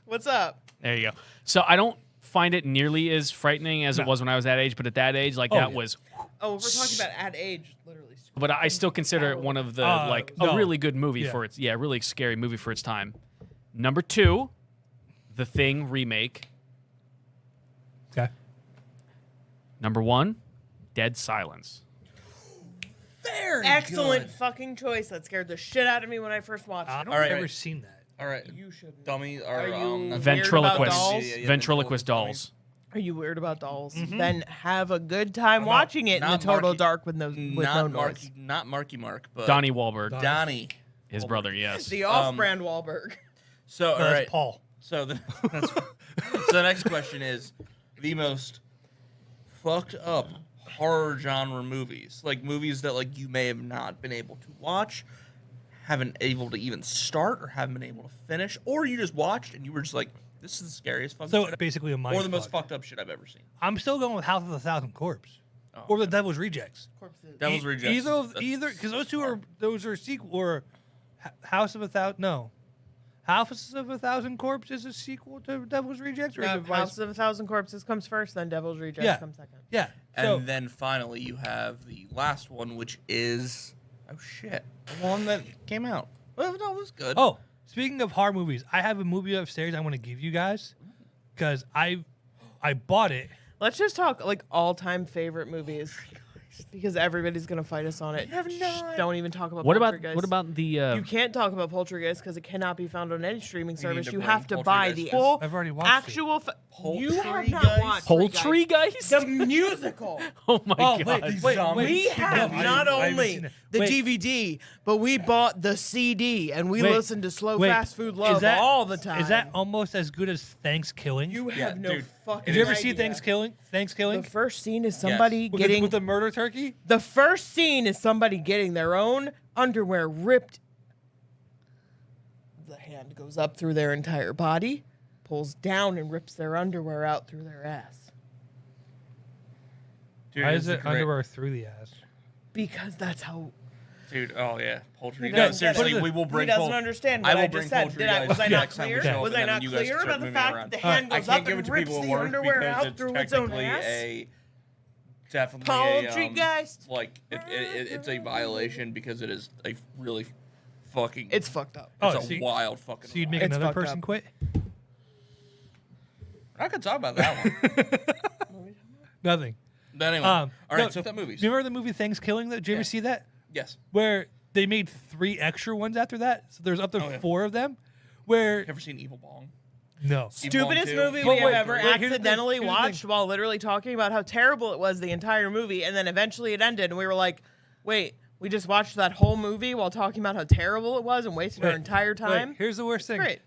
What's up? There you go. So I don't find it nearly as frightening as it No. was when I was that age, but at that age, like Oh, that yeah. was. Oh, if we're talking about at age, literally. But I still consider it one of the like no. a really good movie Yeah. for its really scary movie for its time. Number 2, The Thing remake. Okay. Number 1, Dead Silence. Very Excellent good. fucking choice. That scared the shit out of me when I first watched I it. don't All think right. I've ever seen that. All right, You shouldn't. dummy. Are you that's- Ventriloquist. dolls? Ventriloquist dolls. Are you weird about dolls? Mm-hmm. Then have a good time Not- watching it in the not total Marky- dark with no not noise. Marky, not Marky Mark, but Donnie Wahlberg, Donnie. his brother. Yes. The off-brand Wahlberg. So, No, all that's right. Paul. So so the next question is the most fucked up horror genre movies, like movies that like you may have not been able to watch, haven't able to even start, or haven't been able to finish, or you just watched and you were just like, this is the scariest fucking So shit, basically a mind or the most fuck. fucked up shit I've ever seen. I'm still going with House of the Thousand Corpse. Oh, Or The Devil's Rejects. Devil's Rejects. Either because those are sequel or House of a Thousand. No, House of a Thousand Corpse is a sequel to Devil's Rejects. Or is it vice- House of a Thousand Corpses comes first, then Devil's Rejects Yeah. comes second. Yeah. And So then finally you have the last one, which is the one that came out. Well, no, it was good. oh, speaking of horror movies, I have a movie upstairs I want to give you guys because I bought it. Let's just talk like all-time favorite movies, because everybody's gonna fight us on it. have Shh, not. don't even talk about. What about Poltergeist. the? You can't talk about Poltergeist because it cannot be found on any streaming need service. to You bring have to buy the Poltergeist. full, I've already watched it. actual. You have not Poltergeist? watched Poltergeist? the musical. Oh my Oh, god! We have No, I not haven't only seen it. the Wait. DVD, but we bought the CD and we Wait, listened to Slow wait, Fast Food Love is that- all the time. Is that almost as good as Thanksgiving? you Yeah, have no dude. fucking. Did you ever idea. see Thanksgiving? Thanksgiving The first scene is somebody with, getting. with the murder turkey. The first scene is somebody getting their own underwear ripped. The hand goes up through their entire body, pulls down and rips their underwear out through their ass. Dude, Why it's is a it great- underwear through the ass? Because that's how. Dude, oh yeah, Poltergeist. doesn't No, seriously, get it. we will bring. He doesn't Pol- understand I what will I bring just said. Did I? Poltergeist Was I not next time we clear? show up, Was and I then not you guys clear start about the moving fact around. that the hand I goes can't up give it and to rips people the at work underwear because out it's through its own technically ass? definitely Poltergeist. like it's a violation because it is a really fucking. It's fucked up. Oh, it's a so you- wild fucking. So you'd make It's another fucked person up. quit? I could talk about that one. Nothing. But anyway, Um, all right. no, So that movies. Do you remember the movie Thanksgiving? Did you Yeah. ever see that? Yes. Where they made 3 extra ones after that. So there's up to Oh, yeah. 4 of them. Where Ever seen Evil Bong? no. Stupidest Evil movie Bong we two? have wait, ever wait, here's the thing, accidentally here's the watched thing. while literally talking about how terrible it was the entire movie, and then eventually it ended, and we were like, "Wait, we just watched that whole movie while talking about how terrible it was and wasted our Wait, entire time." Wait, here's the worst thing. great.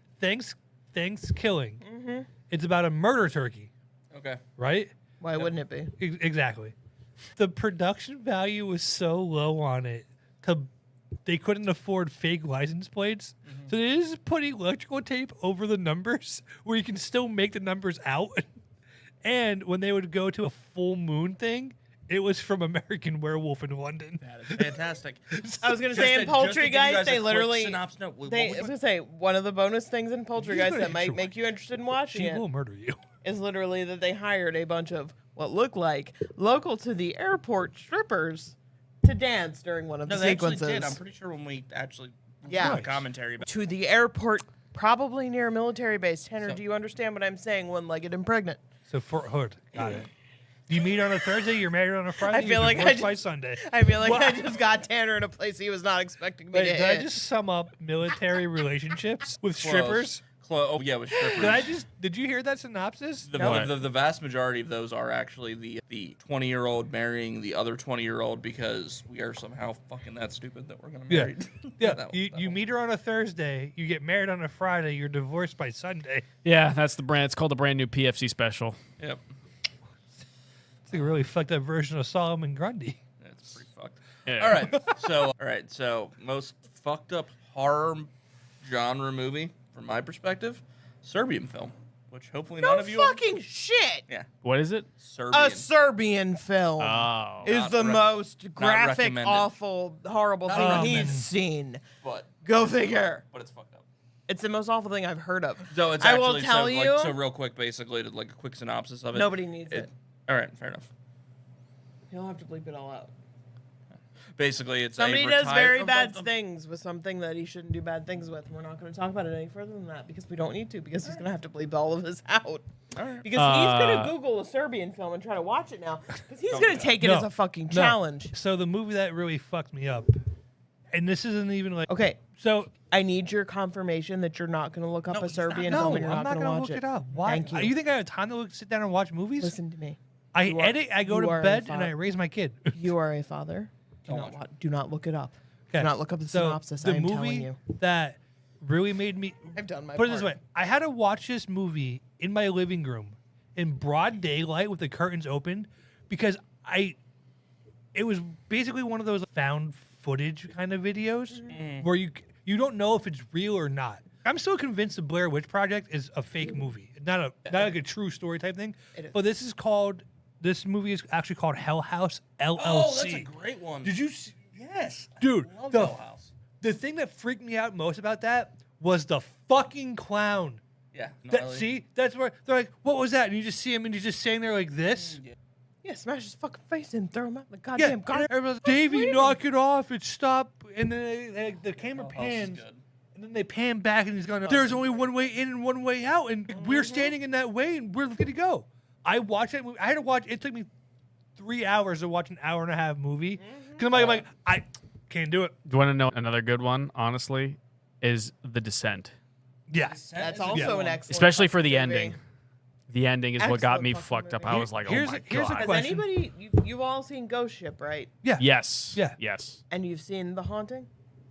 Thanksgiving. Mm-hmm. It's about a murder turkey, Okay. right? Why wouldn't it be? Exactly. The production value was so low on it, they couldn't afford fake license plates. So they just put electrical tape over the numbers where you can still make the numbers out. And when they would go to a full moon thing, it was from American Werewolf in London. That is fantastic. I was gonna Just say to- in just to give you Poltergeist, guys a they quick literally. synopsis. No, what I was was it? gonna say one of the bonus things in Poltergeist gonna that might hit make you interested in watching She it will murder you. is literally that they hired a bunch of what looked like local to the airport strippers to dance during one of No, the they actually sequences. did. I'm pretty sure when we actually Yeah. did the commentary about To the airport, probably near a military base. Tanner, So- do you understand what I'm saying? One-legged and pregnant. So Fort Hood. Got it. You meet on a Thursday, you're married on a Friday, I feel you're like I divorced ju- by Sunday. I feel like I just got Tanner in a place he was not expecting me Wait, to did I hit. just sum up military relationships with strippers? Oh yeah, with strippers. Did you hear that synopsis? The vast majority of those are actually the 20-year-old marrying the other 20-year-old because we are somehow fucking that stupid that we're gonna Yeah. marry. Yeah, That- you, that you one. meet her on a Thursday, you get married on a Friday, you're divorced by Sunday. Yeah, that's the brand. It's called the brand new PFC special. Yep. It's like a really fucked up version of Solomon Grundy. That's pretty fucked. Yeah. All right. So most fucked up horror genre movie from my perspective, Serbian film, which hopefully no none of you. fucking shit. Yeah, What is it? Serbian. A Serbian film Oh. is Not the most graphic, recommended. awful, horrible Not thing recommended. he's seen. but Go figure. it's fucked up. It's the most awful thing I've heard of. So it's I actually will tell you. so real quick, basically, to like a quick synopsis of it. Nobody needs it. All right, fair enough. You'll have to bleep it all out. Basically, it's Somebody a does very retired- bad things with something that he shouldn't do bad things with. And we're not going to talk about it any further than that because we don't need to because he's going to have to bleep all of this out. All right. Because he's going to Google a Serbian film and try to watch it now because he's going to take it No. as a fucking No. challenge. So the movie that really fucked me up, and this isn't even like Okay, so. I need your confirmation that you're not going to look up No, a he's not. Serbian No, film and you're I'm not not going to gonna watch look it. it up. Why? Thank you. You think I have time to sit down and watch movies? Listen to me. I You are- edit. I go you to are a bed and father. I raise my kid. You are a father. Do not look it up. Do not look up the synopsis. I am telling you. That really made me. I've done my Put it this part. way: I had to watch this movie in my living room in broad daylight with the curtains open because it was basically one of those found footage kind of videos where you don't know if it's real or not. I'm still convinced the Blair Witch Project is a fake movie, not like a true story type thing. It is. But this movie is actually called Hell House LLC. Oh, that's a great one. Did you see? Yes, Dude, I love the Hell House. The thing that freaked me out most about that was the fucking clown. Yeah. See, that's where they're like, "What was that?" And you just see him, and he's just standing there like this. Yeah, smash his fucking face in, throw him out the Yeah, goddamn and car. everyone's like, Davey, knock it off! It's stop. And then the camera Hell House is pans, good. and then they pan back, and he's going, "There's only one way in and one way out, and we're standing in that way, and we're good to go." I watched that movie. I had to watch. It took me 3 hours to watch an hour and a half movie because I'm like, I can't do it. Do you want to know another good one? Honestly, is The Descent, Yes. That's Is a also good an one. excellent. especially for the fucking movie. ending. The ending is what got Excellent me fucking fucked up. movie. I was like, oh Here's my a- here's a god. Has question. anybody you've all seen Ghost Ship, right? Yeah. Yes. Yeah. Yes. And you've seen The Haunting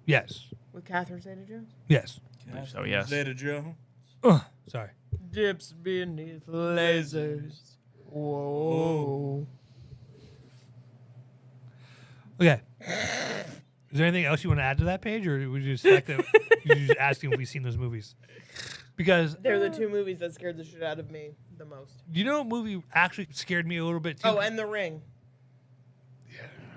Yes. with Catherine Zeta-Jones? Yes. So yes. Zeta Joe. Sorry. Dips beneath lasers. Whoa. Okay. Is there anything else you want to add to that page, or would you just like that? You just asking if we've seen those movies? Because They're the two movies that scared the shit out of me the most. you know, a movie actually scared me a little bit too. Oh, and The Ring.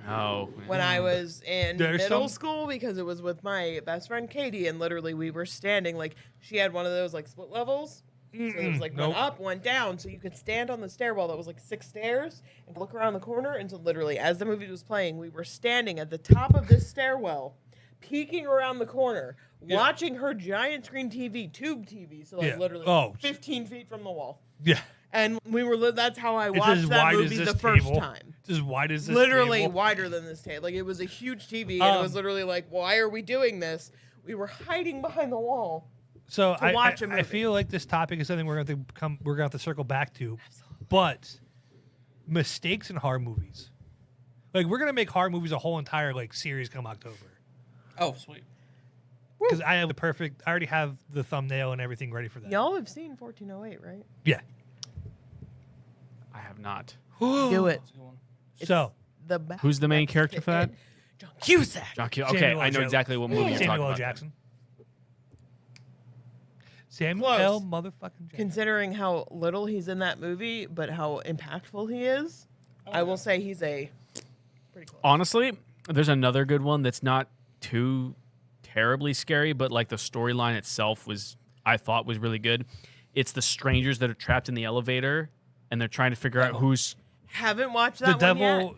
Oh. When I was in There's middle some- school, because it was with my best friend Katie, and literally we were standing, like, she had one of those, like, split levels. So it was like Nope. one up, one down, so you could stand on the stairwell that was like 6 stairs and look around the corner. And so literally, as the movie was playing, we were standing at the top of this stairwell, peeking around the corner, watching her giant screen TV, tube TV, so like Yeah. literally Oh. 15 feet from the wall. Yeah. And we were that's how I It's watched as that wide as movie this the first table. time. It's as wide as this Literally table. wider than this table. Like it was a huge TV, and it was literally like, why are we doing this? We were hiding behind the wall. So to watch a I movie. feel like this topic is something we're going to have to circle back to. But mistakes in horror movies. Like we're going to make horror movies a whole entire like series come October. Oh, sweet. Because I already have the thumbnail and everything ready for that. Y'all have seen 1408, right? Yeah. I have not. Do it. That's a good one. So The best Who's the main character for that? John Cusack. John Q. Samuel Okay, L. I know Jackson. exactly what movie you're talking Samuel L. about. Jackson. Samuel Close. L. motherfucking Jackson. Considering how little he's in that movie, but how impactful he is, I will say he's a pretty close. Honestly, there's another good one that's not too terribly scary, but like the storyline itself I thought was really good. It's the strangers that are trapped in the elevator and they're trying to figure out who's. Haven't watched The that one yet. Devil.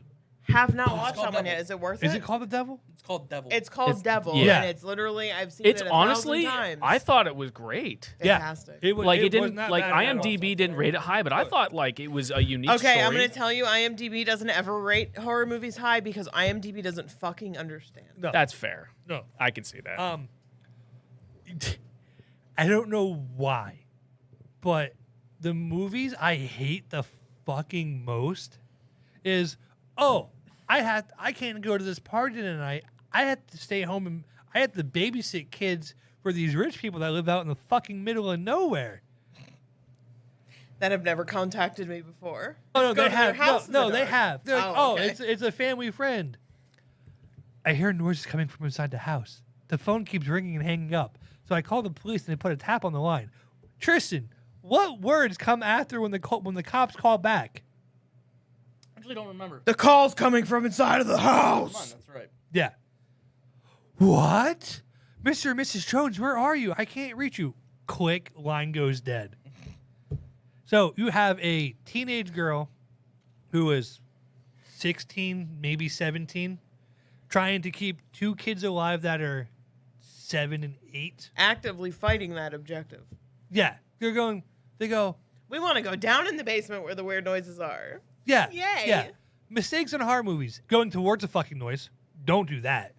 Have not watched called that one Devil. yet. Is it worth Is it? it called The Devil? It's called Devil. It's called It's- Devil, yeah. and it's literally I've seen It's it honestly, 1,000 times. I thought it was great. Fantastic. Yeah. Like it was didn't not like bad at all. IMDb didn't rate it high, but I thought like it was a unique Okay, story. I'm gonna tell you, IMDb doesn't ever rate horror movies high because IMDb doesn't fucking understand. No. That's fair. No. I can see that. I don't know why, but the movies I hate the fucking most is, I can't go to this party tonight. I have to stay home and I have to babysit kids for these rich people that live out in the fucking middle of nowhere. That have never contacted me before. Oh no, Let's go they to their have. house in No, the they dark. have. They're like, Oh, okay. it's a family friend. I hear noises coming from inside the house. The phone keeps ringing and hanging up. So I call the police and they put a tap on the line. Tristan, what words come after when the cops call back? I actually don't remember. The call's coming from inside of the Come on, house. that's right. Yeah. What? Mr. and Mrs. Jones, where are you? I can't reach you. Click, line goes dead. So you have a teenage girl who is 16, maybe 17, trying to keep 2 kids alive that are 7 and 8. Actively fighting that objective. Yeah, they go, We want to go down in the basement where the weird noises are. yeah, Yay. yeah. Mistakes in horror movies: going towards a fucking noise. Don't do that.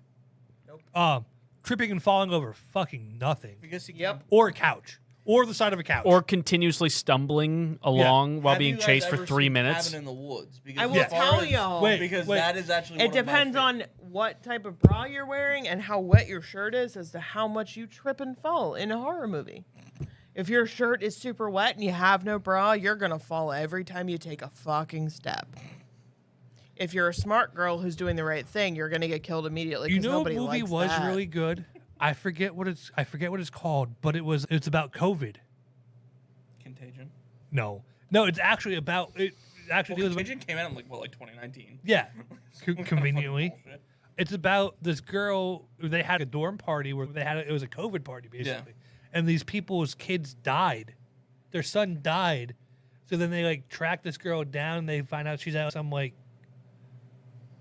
Nope. Tripping and falling over fucking nothing, Because you Yep. or a couch, or the side of a couch, Or continuously stumbling along while Have being you guys chased for ever 3 seen minutes. Cabin in the Woods? Because I will as far tell as- y'all. Wait, because wait. that is actually It one of my depends favorite- on what type of bra you're wearing and how wet your shirt is as to how much you trip and fall in a horror movie. If your shirt is super wet and you have no bra, you're going to fall every time you take a fucking step. If you're a smart girl who's doing the right thing, you're going to get killed immediately. You 'Cause know, a nobody movie likes was that. really good. I forget what it's called, but it's about COVID. Contagion. No, it's actually about it. Actually, deals with, Contagion came out in like 2019. yeah, conveniently. Bullshit. It's about this girl. They had a dorm party where it was a COVID party basically, and these people's kids died. Their son died, so then they like track this girl down. And they find out she's at some like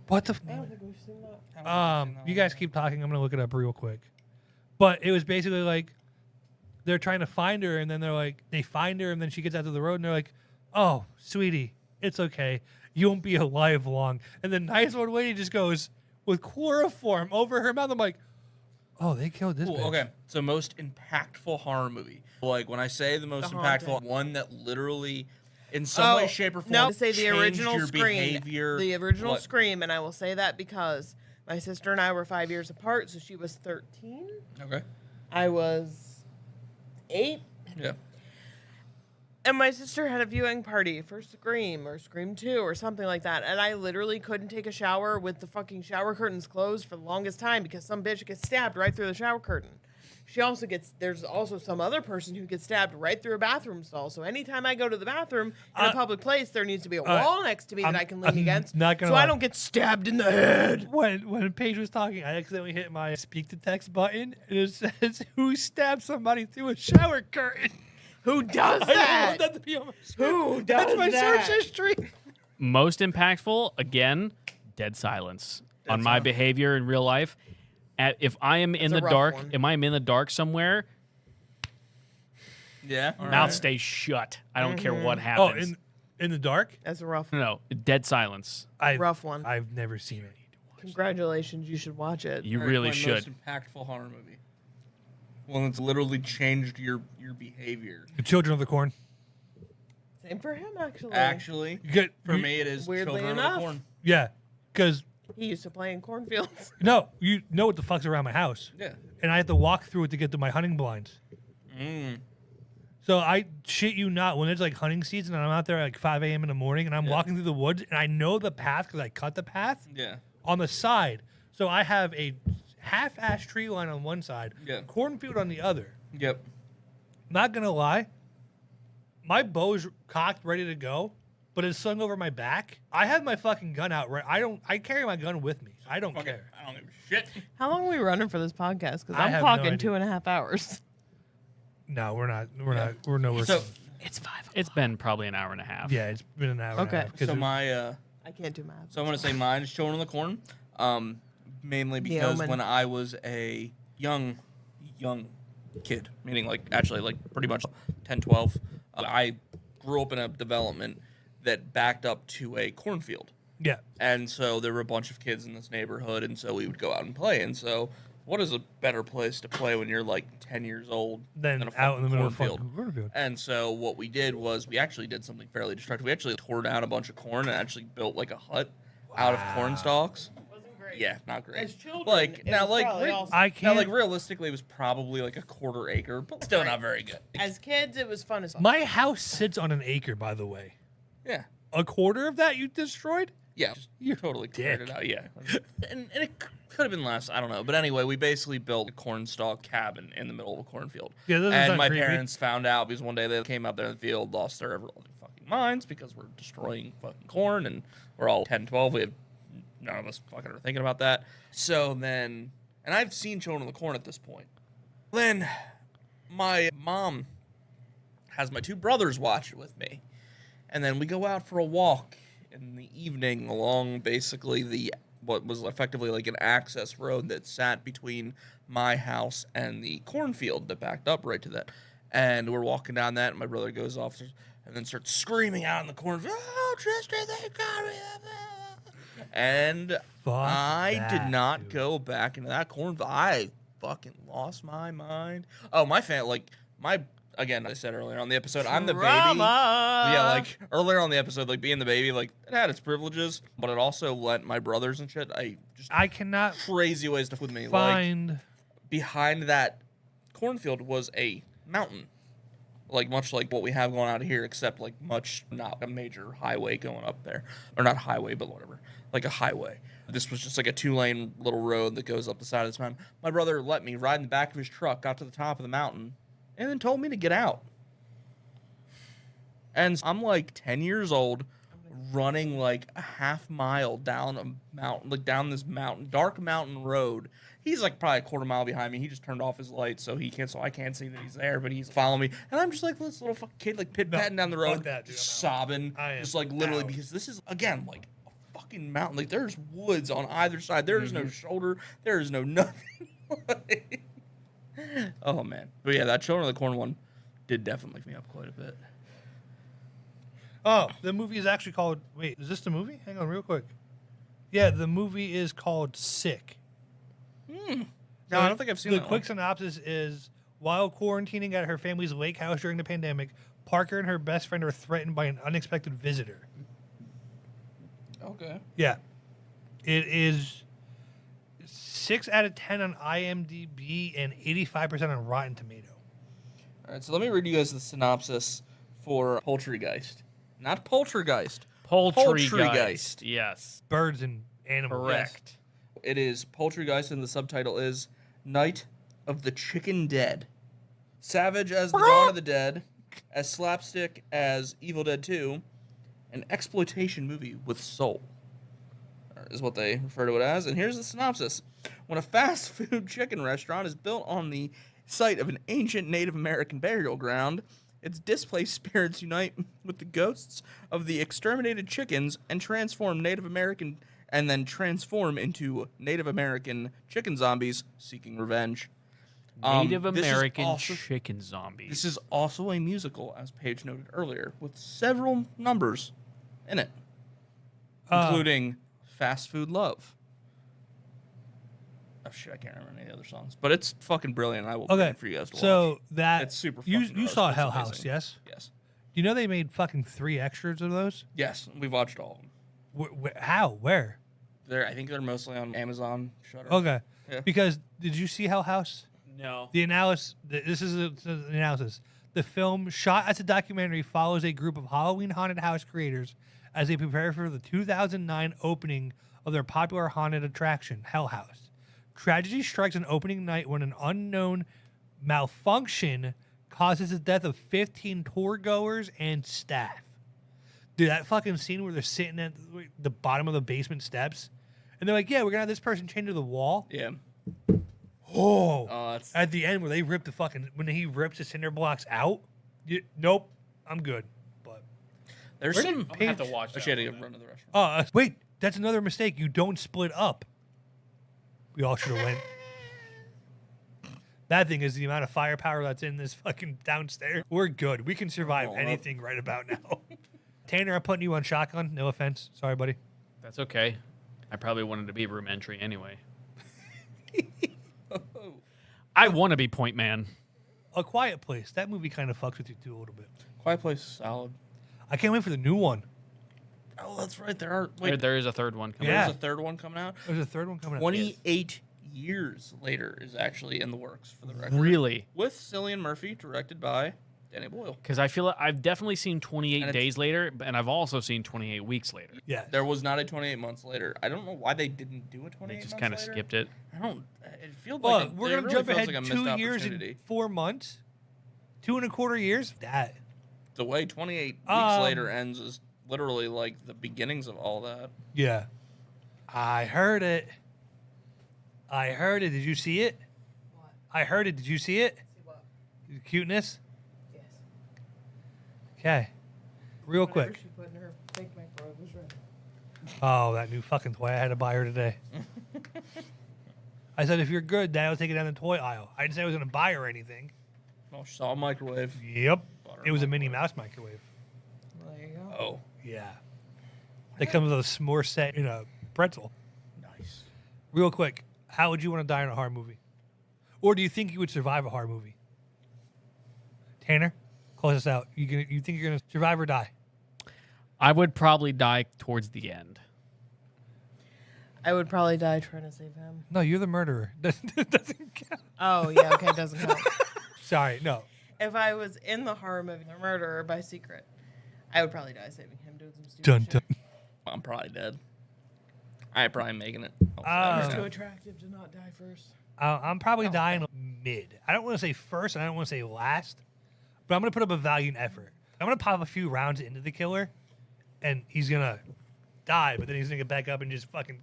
what the. I don't think we've seen that. You guys keep talking. I'm gonna look it up real quick. But it was basically like they're trying to find her, and then they find her, and then she gets out to the road, and they're like, "Oh, sweetie, it's okay. You won't be alive long." And the nice old lady just goes with chloroform over her mouth. I'm like, "Oh, they killed this." Cool, bitch. okay. So most impactful horror movie. Like when I say the most The impactful, Haunting. one that literally, in some way, shape, or form, No, say the changed original your Scream. behavior. The original What? Scream, and I will say that because my sister and I were 5 years apart, so she was 13. Okay. I was 8. Yeah. And my sister had a viewing party for Scream or Scream 2 or something like that. And I literally couldn't take a shower with the fucking shower curtains closed for the longest time because some bitch gets stabbed right through the shower curtain. There's also some other person who gets stabbed right through a bathroom stall. So anytime I go to the bathroom in a public place, there needs to be a wall next to me that I can lean I'm against. not gonna so I lie. don't get stabbed in the head. When Paige was talking, I accidentally hit my speak to text button, and it says, "Who stabbed somebody through a shower curtain?" Who does I that? want that to be on my Who does That's my that? search history. Most impactful, again, dead silence on my behavior in real life. If I am in That's a the rough dark, one. if I am in the dark somewhere, Yeah. all mouth right. stays shut. I don't care what Oh, happens. in the dark? That's a rough, No, dead silence. rough one. I've never seen it. Congratulations, you should watch it. You All right, really my should. Most impactful horror movie. One that's literally changed your behavior. The Children of the Corn. Same for him, actually. Actually, You get for me, it is Weirdly Children enough. of the Corn. Yeah, because He used to play in cornfields. no, you know what the fuck's around my house, Yeah. and I have to walk through it to get to my hunting blinds. Mm. So I shit you not, when it's like hunting season and I'm out there at like 5 a.m. in the morning and I'm walking through the woods and I know the path because I cut the path Yeah. on the side. So I have a half-ass tree line on one side, Yeah. cornfield on the other. Yep. Not gonna lie, my bow's cocked, ready to go, but it's slung over my back. I have my fucking gun out. Right, I carry my gun with me. I don't Fuck it. care. I don't give a shit. How long are we running for this podcast? Because I I'm have no clocking idea. 2.5 hours. No, we're not. We're nowhere. So, It's 5. It's been probably an hour and a half. yeah, it's been an hour. Okay. And a half, 'cause so it- my I can't do math. So I'm gonna say mine is Children of the Corn, mainly because Omen. when I was a young kid, meaning like actually like pretty much 10, 12, I grew up in a development that backed up to a cornfield, yeah, and so there were a bunch of kids in this neighborhood, and so we would go out and play, and so what is a better place to play when you're like 10 years old then than a out in the fucking middle of the cornfield? fucking cornfield. And so what we did was we actually did something fairly destructive. We actually tore down a bunch of corn and actually built like a hut out of corn stalks. Wasn't great. Yeah, not great. As children, like it now, was like probably awesome. I now, can't. like realistically, it was probably like a quarter acre, but still not very good. As kids, it was fun as fuck. My house sits on an acre, by the way. Yeah, A quarter of that you destroyed? yeah, You're totally cleared it dick. out. Yeah, and it could have been less. I don't know, but anyway, we basically built a cornstalk cabin in the middle of a cornfield. Yeah, that doesn't and sound my creepy. parents found out because one day they came out there in the field, lost their ever loving fucking minds because we're destroying fucking corn, and we're all 10, 12. We have none of us fucking are thinking about that. So then, and I've seen Children of the Corn at this point. Then my mom has my two brothers watch it with me, and then we go out for a walk in the evening along basically the what was effectively like an access road that sat between my house and the cornfield that backed up right to that. And we're walking down that, and my brother goes off and then starts screaming out in the cornfield, "Oh, Tristan, they got me!" And Fuck I did that, not dude. go back into that cornfield. I fucking lost my mind. Oh, my fan, like, again, I said earlier on the episode, I'm the baby. Yeah, like, earlier on the episode, like, being the baby, like, it had its privileges, but it also let my brothers and shit, I cannot crazy ways to with me. Like, find. behind that cornfield was a mountain. Like, much like what we have going out here, except, like, much not a major highway going up there. Or not highway, but whatever. Like a highway. This was just like a 2-lane little road that goes up the side of this mountain. My brother let me ride in the back of his truck, got to the top of the mountain, and then told me to get out. And I'm like 10 years old, running like a half mile down a mountain, like down this mountain, dark mountain road. He's like probably a quarter mile behind me. He just turned off his lights, so I can't see that he's there, but he's following me. And I'm just like this little fucking kid, like pit-patting down the road, that, dude. just sobbing, I am just like literally, out. because this is, again, like a fucking mountain. Like, there's woods on either side. There is no shoulder. There is no nothing. Oh, man. But yeah, that Children of the Corn one did definitely wake me up quite a bit. Oh, the movie is actually called. Wait, is this the movie? Hang on, real quick. Yeah, the movie is called Sick. No, I don't think I've seen the that quick one. synopsis is: while quarantining at her family's lake house during the pandemic, Parker and her best friend are threatened by an unexpected visitor. Okay. Yeah, it is 6 out of 10 on IMDb and 85% on Rotten Tomato. All right, so let me read you guys the synopsis for Poultrygeist. Not Poltergeist. Poultrygeist. Yes. Birds and animals. Correct. It is Poultrygeist, and the subtitle is Night of the Chicken Dead. Savage as the Dawn of the Dead, as slapstick as Evil Dead 2, an exploitation movie with soul, is what they refer to it as. And here's the synopsis. When a fast food chicken restaurant is built on the site of an ancient Native American burial ground, its displaced spirits unite with the ghosts of the exterminated chickens and transform into Native American chicken zombies seeking revenge. Native This is American also- chicken zombies. This is also a musical, as Paige noted earlier, with several numbers in it, including Fast Food Love. Oh shit, I can't remember any of the other songs, but it's fucking brilliant. I will play Okay, it for you guys to watch. so that It's super you fucking you gross, saw but it's Hell House, amazing. yes? Yes. You know they made fucking 3 extras of those. Yes, we've watched all of them. How? Where? I think they're mostly on Amazon Shudder. Okay. Yeah. Because did you see Hell House? no. The analysis. This is the analysis. The film, shot as a documentary, follows a group of Halloween haunted house creators as they prepare for the 2009 opening of their popular haunted attraction, Hell House. Tragedy strikes on opening night when an unknown malfunction causes the death of 15 tour goers and staff. Dude, that fucking scene where they're sitting at the bottom of the basement steps, and they're like, "Yeah, we're gonna have this person chained to the wall." Yeah. Oh, That's- at the end where they rip when he rips the cinder blocks out. Nope, I'm good. But There's Where some. did I'm gonna have to watch Oh, that. she had to one, run to the restaurant. wait, that's another mistake. You don't split up. We all should have went. Bad thing is the amount of firepower that's in this fucking downstairs. We're good. We can survive Roll up. anything right about now. Tanner, I'm putting you on shotgun. No offense. Sorry, buddy. That's okay. I probably wanted to be room entry anyway. I want to be point man. A Quiet Place. That movie kind of fucks with you too a little bit. Quiet Place is solid. I can't wait for the new one. Oh, that's right. There are. Wait, There is a third one coming. Yeah. there's a third one coming out. There's a third one coming out. 28 years later is actually in the works, for the record. Really? With Cillian Murphy, directed by Danny Boyle. Because I feel like I've definitely seen 28 And it's- days later, and I've also seen 28 weeks later. Yeah. There was not a 28 months later. I don't know why they didn't do a 28 They months just kind of later. skipped it. I don't. It feels Well, like we're it gonna really jump feels ahead like a missed 2 years opportunity. and 4 months. 2.25 years. That. The way 28 weeks later ends is literally like the beginnings of all that. Yeah. I heard it. Did you see it? What? I heard it. Did you see it? See what? The cuteness. Yes. Okay. Real Whatever quick. she put in her fake microwave was ready. Oh, that new fucking toy I had to buy her today. I said, if you're good, Dad, I'll take it down the toy aisle. I didn't say I was going to buy her anything. Oh, she saw a microwave. Yep. Bought her It was a microwave. Minnie Mouse microwave. There you go. Oh, Yeah. It comes with a s'more set in a pretzel. nice. Real quick, how would you want to die in a horror movie? Or do you think you would survive a horror movie? Tanner, close us out. You think you're going to survive or die? I would probably die towards the end. I would probably die trying to save him. No, you're the murderer. Doesn't count. Oh, yeah, okay, doesn't count. Sorry, no. If I was in the horror movie, The Murderer by secret, I would probably die saving him, doing some stupid Dun, shit. dun. I'm probably dead. I ain't probably making it. Uh, He's too attractive to not die first. I'm probably dying mid. I don't want to say first, and I don't want to say last, but I'm going to put up a valiant effort. I'm going to pop a few rounds into the killer, and he's going to die, but then he's going to get back up and just fucking...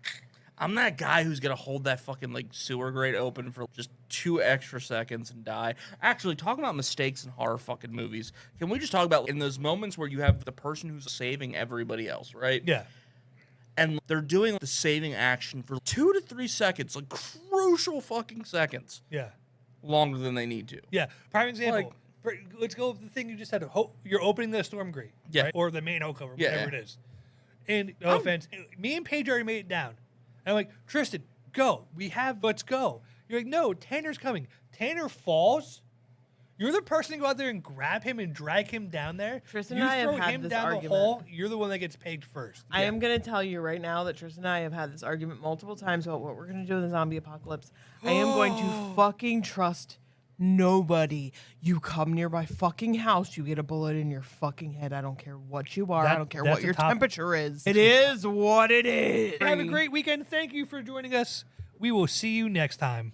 I'm that guy who's gonna hold that fucking like sewer grate open for just 2 extra seconds and die. Actually, talking about mistakes in horror fucking movies, can we just talk about in those moments where you have the person who's saving everybody else, right? Yeah. And they're doing the saving action for 2 to 3 seconds, like crucial fucking seconds, Yeah. longer than they need to. Yeah. Prime example. Let's go with the thing you just said. You're opening the storm grate. Yeah. Right? Or the main hole cover, Yeah, whatever yeah. it is. And no offense, me and Paige already made it down. And I'm like, Tristan, go. Let's go. You're like, no, Tanner's coming. Tanner falls. You're the person to go out there and grab him and drag him down there. Tristan you and I have throw had him this down argument. the hole. You're the one that gets pegged first. I am going to tell you right now that Tristan and I have had this argument multiple times about what we're going to do in the zombie apocalypse. I am going to fucking trust nobody. You come near my fucking house, you get a bullet in your fucking head. I don't care what you are. I don't care that's what a your top- temperature is. It is what it is. Have a great weekend. Thank you for joining us. We will see you next time.